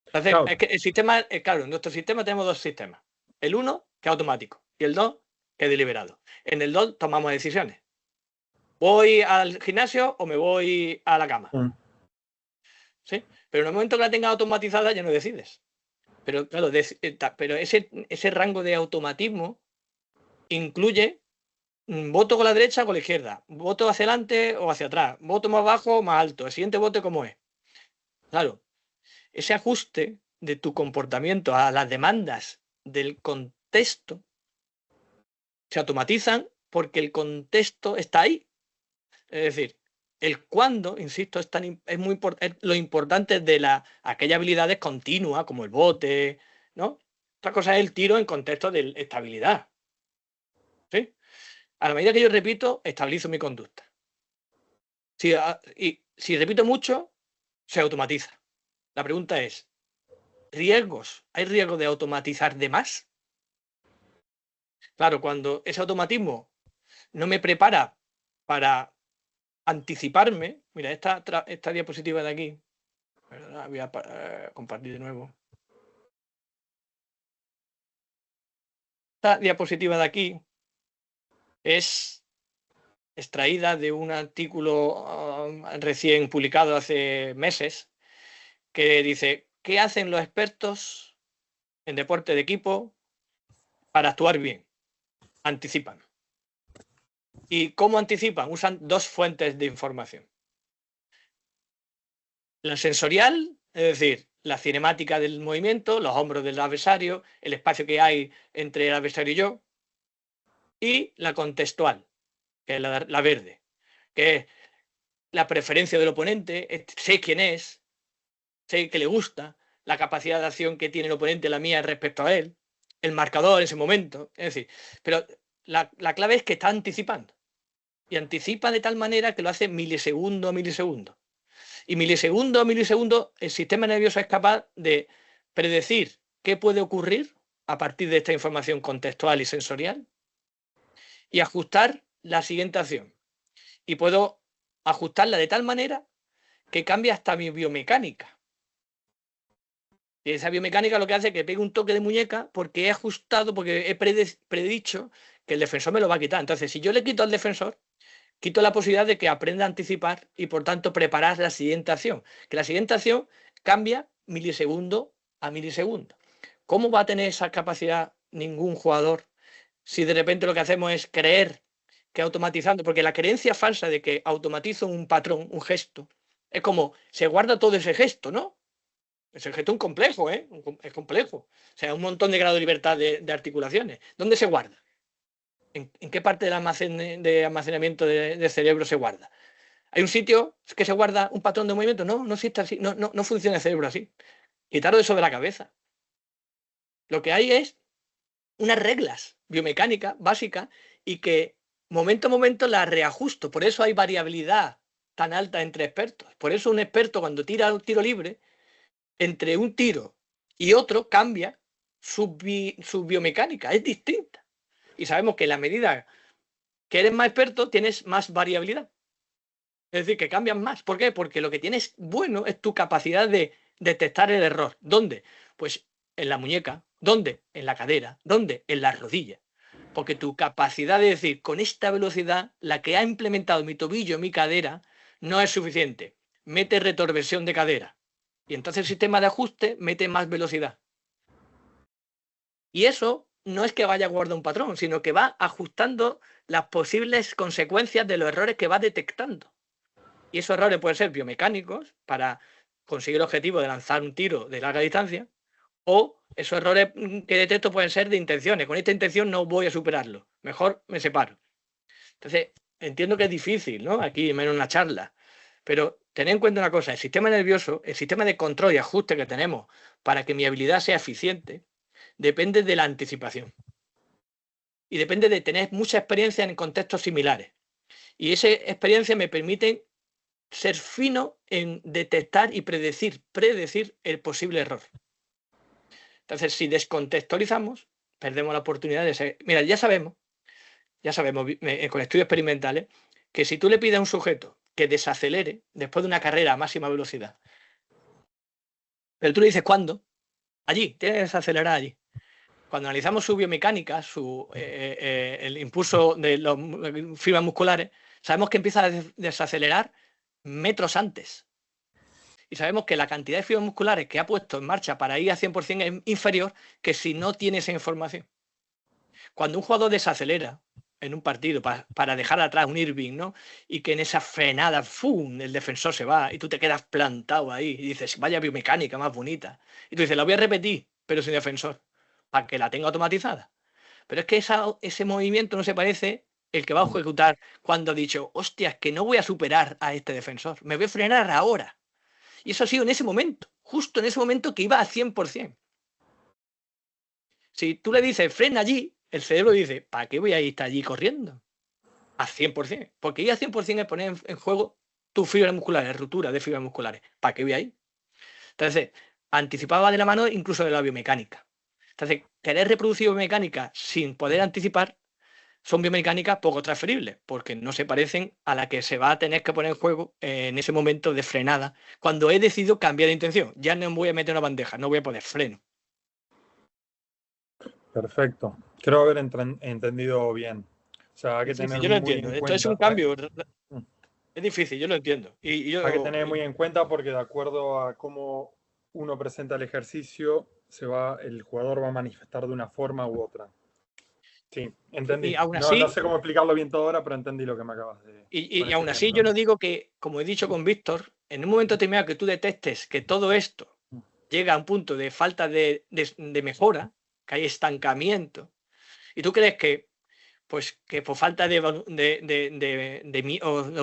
Entonces, Claro. es que el sistema, claro, en nuestro sistema tenemos dos sistemas. El 1, que es automático, y el 2, que es deliberado. En el 2 tomamos decisiones. ¿Voy al gimnasio o me voy a la cama? ¿Sí? Pero en el momento que la tengas automatizada ya no decides. Pero claro, pero ese rango de automatismo incluye voto con la derecha o con la izquierda, voto hacia adelante o hacia atrás, voto más bajo o más alto, el siguiente voto cómo es. Claro, ese ajuste de tu comportamiento a las demandas del contexto se automatizan porque el contexto está ahí. Es decir, el cuándo, insisto, es muy lo importante de aquellas habilidades continuas, como el bote, ¿no? Otra cosa es el tiro en contexto de estabilidad. ¿Sí? A la medida que yo repito, estabilizo mi conducta. Y si repito mucho, se automatiza. La pregunta es, ¿riesgos? ¿Hay riesgo de automatizar de más? Claro, cuando ese automatismo no me prepara para anticiparme, mira, esta diapositiva de aquí, voy a compartir de nuevo. Esta diapositiva de aquí es extraída de un artículo recién publicado hace meses que dice, ¿qué hacen los expertos en deporte de equipo para actuar bien? Anticipan. ¿Y cómo anticipan? Usan dos fuentes de información. La sensorial, es decir, la cinemática del movimiento, los hombros del adversario, el espacio que hay entre el adversario y yo, y la contextual, que es la verde, que es la preferencia del oponente, sé quién es, sé que le gusta, la capacidad de acción que tiene el oponente, la mía respecto a él, el marcador en ese momento, es decir, pero la clave es que está anticipando, y anticipa de tal manera que lo hace milisegundo a milisegundo. Y milisegundo a milisegundo el sistema nervioso es capaz de predecir qué puede ocurrir a partir de esta información contextual y sensorial y ajustar la siguiente acción. Y puedo ajustarla de tal manera que cambie hasta mi biomecánica. Y esa biomecánica lo que hace es que pegue un toque de muñeca porque he ajustado, porque he predicho que el defensor me lo va a quitar. Entonces, si yo le quito al defensor, quito la posibilidad de que aprenda a anticipar y por tanto preparar la siguiente acción. Que la siguiente acción cambia milisegundo a milisegundo. ¿Cómo va a tener esa capacidad ningún jugador si de repente lo que hacemos es creer que automatizando? Porque la creencia falsa de que automatizo un patrón, un gesto, es como se guarda todo ese gesto, ¿no? Ese gesto es un complejo, ¿eh? Es complejo. O sea, un montón de grado de libertad de articulaciones. ¿Dónde se guarda? ¿En qué parte del de almacenamiento de cerebro se guarda? ¿Hay un sitio que se guarda un patrón de movimiento? No existe así, no funciona el cerebro así. Quitarlo de eso de la cabeza. Lo que hay es unas reglas biomecánicas básicas y que momento a momento las reajusto. Por eso hay variabilidad tan alta entre expertos. Por eso un experto cuando tira un tiro libre, entre un tiro y otro cambia su biomecánica, es distinta. Y sabemos que en la medida que eres más experto, tienes más variabilidad. Es decir, que cambian más. ¿Por qué? Porque lo que tienes bueno es tu capacidad de detectar el error. ¿Dónde? Pues en la muñeca. ¿Dónde? En la cadera. ¿Dónde? En la rodilla. Porque tu capacidad de decir, con esta velocidad, la que ha implementado mi tobillo, mi cadera, no es suficiente. Mete retroversión de cadera. Y entonces el sistema de ajuste mete más velocidad. Y eso no es que vaya a guardar un patrón, sino que va ajustando las posibles consecuencias de los errores que va detectando. Y esos errores pueden ser biomecánicos para conseguir el objetivo de lanzar un tiro de larga distancia, o esos errores que detecto pueden ser de intenciones. Con esta intención no voy a superarlo, mejor me separo. Entonces, entiendo que es difícil, ¿no? Aquí, menos una charla, Pero tened en cuenta una cosa, el sistema nervioso, el sistema de control y ajuste que tenemos para que mi habilidad sea eficiente, depende de la anticipación. Y depende de tener mucha experiencia en contextos similares. Y esa experiencia me permite ser fino en detectar y predecir el posible error. Entonces, si descontextualizamos, perdemos la oportunidad de ser... Mira, ya sabemos con estudios experimentales, que si tú le pides a un sujeto que desacelere después de una carrera a máxima velocidad, pero tú le dices ¿cuándo? Allí, tiene que desacelerar allí. Cuando analizamos su biomecánica, el impulso de las fibras musculares, sabemos que empieza a desacelerar metros antes. Y sabemos que la cantidad de fibras musculares que ha puesto en marcha para ir a 100% es inferior que si no tiene esa información. Cuando un jugador desacelera en un partido para dejar atrás un Irving, ¿no? Y que en esa frenada, ¡fum!, el defensor se va y tú te quedas plantado ahí y dices, vaya biomecánica más bonita. Y tú dices, la voy a repetir, pero sin defensor, para que la tenga automatizada. Pero es que ese movimiento no se parece el que va a ejecutar cuando ha dicho, hostias, que no voy a superar a este defensor, me voy a frenar ahora. Y eso ha sido en ese momento, justo en ese momento que iba a 100%. Si tú le dices, frena allí, el cerebro dice, ¿para qué voy a ir hasta allí corriendo? A 100%. Porque ir a 100% es poner en juego tus fibras musculares, ruptura de fibras musculares. ¿Para qué voy a ir? Entonces, anticipaba de la mano incluso de la biomecánica. Entonces, querer reproducir biomecánica sin poder anticipar son biomecánicas poco transferibles, porque no se parecen a la que se va a tener que poner en juego en ese momento de frenada, cuando he decidido cambiar de intención. Ya no me voy a meter una bandeja, no voy a poner freno. Perfecto. Creo haber entendido bien. O sea, hay que tener Yo lo muy entiendo. en Esto es un cuenta. cambio. Mm. Es difícil, yo lo entiendo. Hay que tener muy en cuenta porque de acuerdo a cómo uno presenta el ejercicio, el jugador va a manifestar de una forma u otra. Sí, entendí. Y aún No así, sé cómo explicarlo bien todo ahora, pero entendí lo que me acabas de... con y este aún así ejemplo. yo no digo que, como he dicho con Víctor, en un momento determinado que tú detectes que todo esto llega a un punto de falta de mejora, que hay estancamiento, y tú crees que pues que por falta o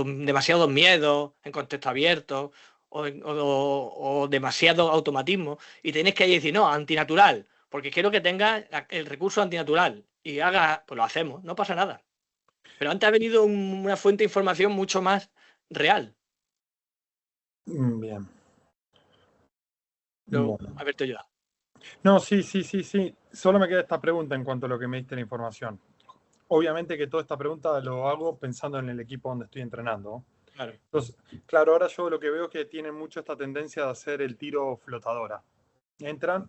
demasiados miedos en contexto abierto o demasiado automatismo y tenés que decir, no, antinatural, porque quiero que tenga el recurso antinatural y haga, pues lo hacemos, no pasa nada. Pero antes ha venido una fuente de información mucho más real. Bien. Bueno. A ver, te ayuda. No, sí. Solo me queda esta pregunta en cuanto a lo que me diste la información. Obviamente que toda esta pregunta lo hago pensando en el equipo donde estoy entrenando. Claro. Entonces, claro, ahora yo lo que veo es que tienen mucho esta tendencia de hacer el tiro flotadora. Entran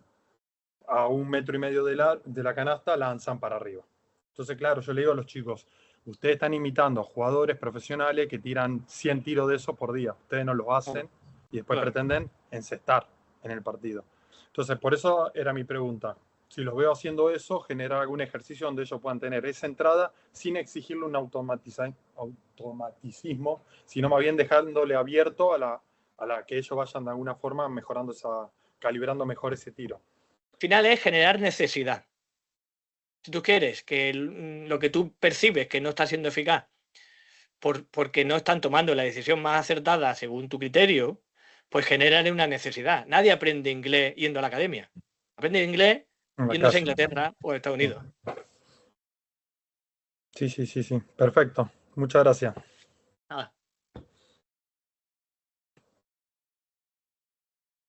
a 1,5 metros de la canasta, lanzan para arriba. Entonces, claro, yo le digo a los chicos, ustedes están imitando a jugadores profesionales que tiran 100 tiros de esos por día. Ustedes no lo hacen y después pretenden encestar en el partido. Entonces, por eso era mi pregunta. Si los veo haciendo eso, generar algún ejercicio donde ellos puedan tener esa entrada sin exigirle un automaticismo, sino más bien dejándole abierto a la que ellos vayan de alguna forma mejorando calibrando mejor ese tiro. Al final es generar necesidad. Si tú quieres que lo que tú percibes que no está siendo eficaz porque no están tomando la decisión más acertada según tu criterio, pues generan una necesidad. Nadie aprende inglés yendo a la academia. Aprende inglés yéndose a Inglaterra o a Estados Unidos. Sí. Perfecto. Muchas gracias. Nada.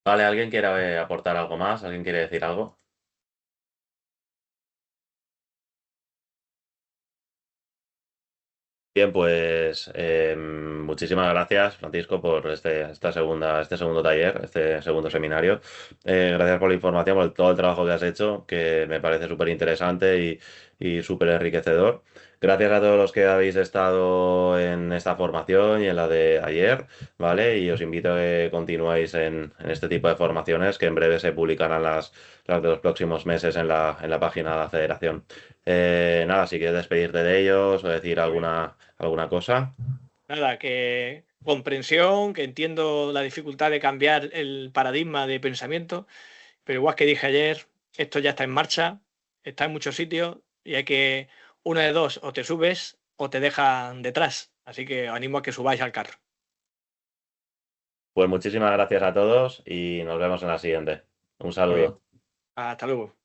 Vale, ¿alguien quiere aportar algo más? ¿Alguien quiere decir algo? Bien, pues muchísimas gracias, Francisco, por este segundo taller, este segundo seminario. Gracias por la información, por todo el trabajo que has hecho, que me parece súper interesante y súper enriquecedor. Gracias a todos los que habéis estado en esta formación y en la de ayer, ¿vale? Y os invito a que continuéis en este tipo de formaciones, que en breve se publicarán las de los próximos meses en la página de la Federación. Nada, si quieres despedirte de ellos o decir alguna cosa. Nada, que comprensión, que entiendo la dificultad de cambiar el paradigma de pensamiento, pero igual que dije ayer, esto ya está en marcha, está en muchos sitios y hay que, una de dos, o te subes o te dejan detrás. Así que os animo a que subáis al carro. Pues muchísimas gracias a todos y nos vemos en la siguiente. Un Muy bien. saludo. Hasta luego.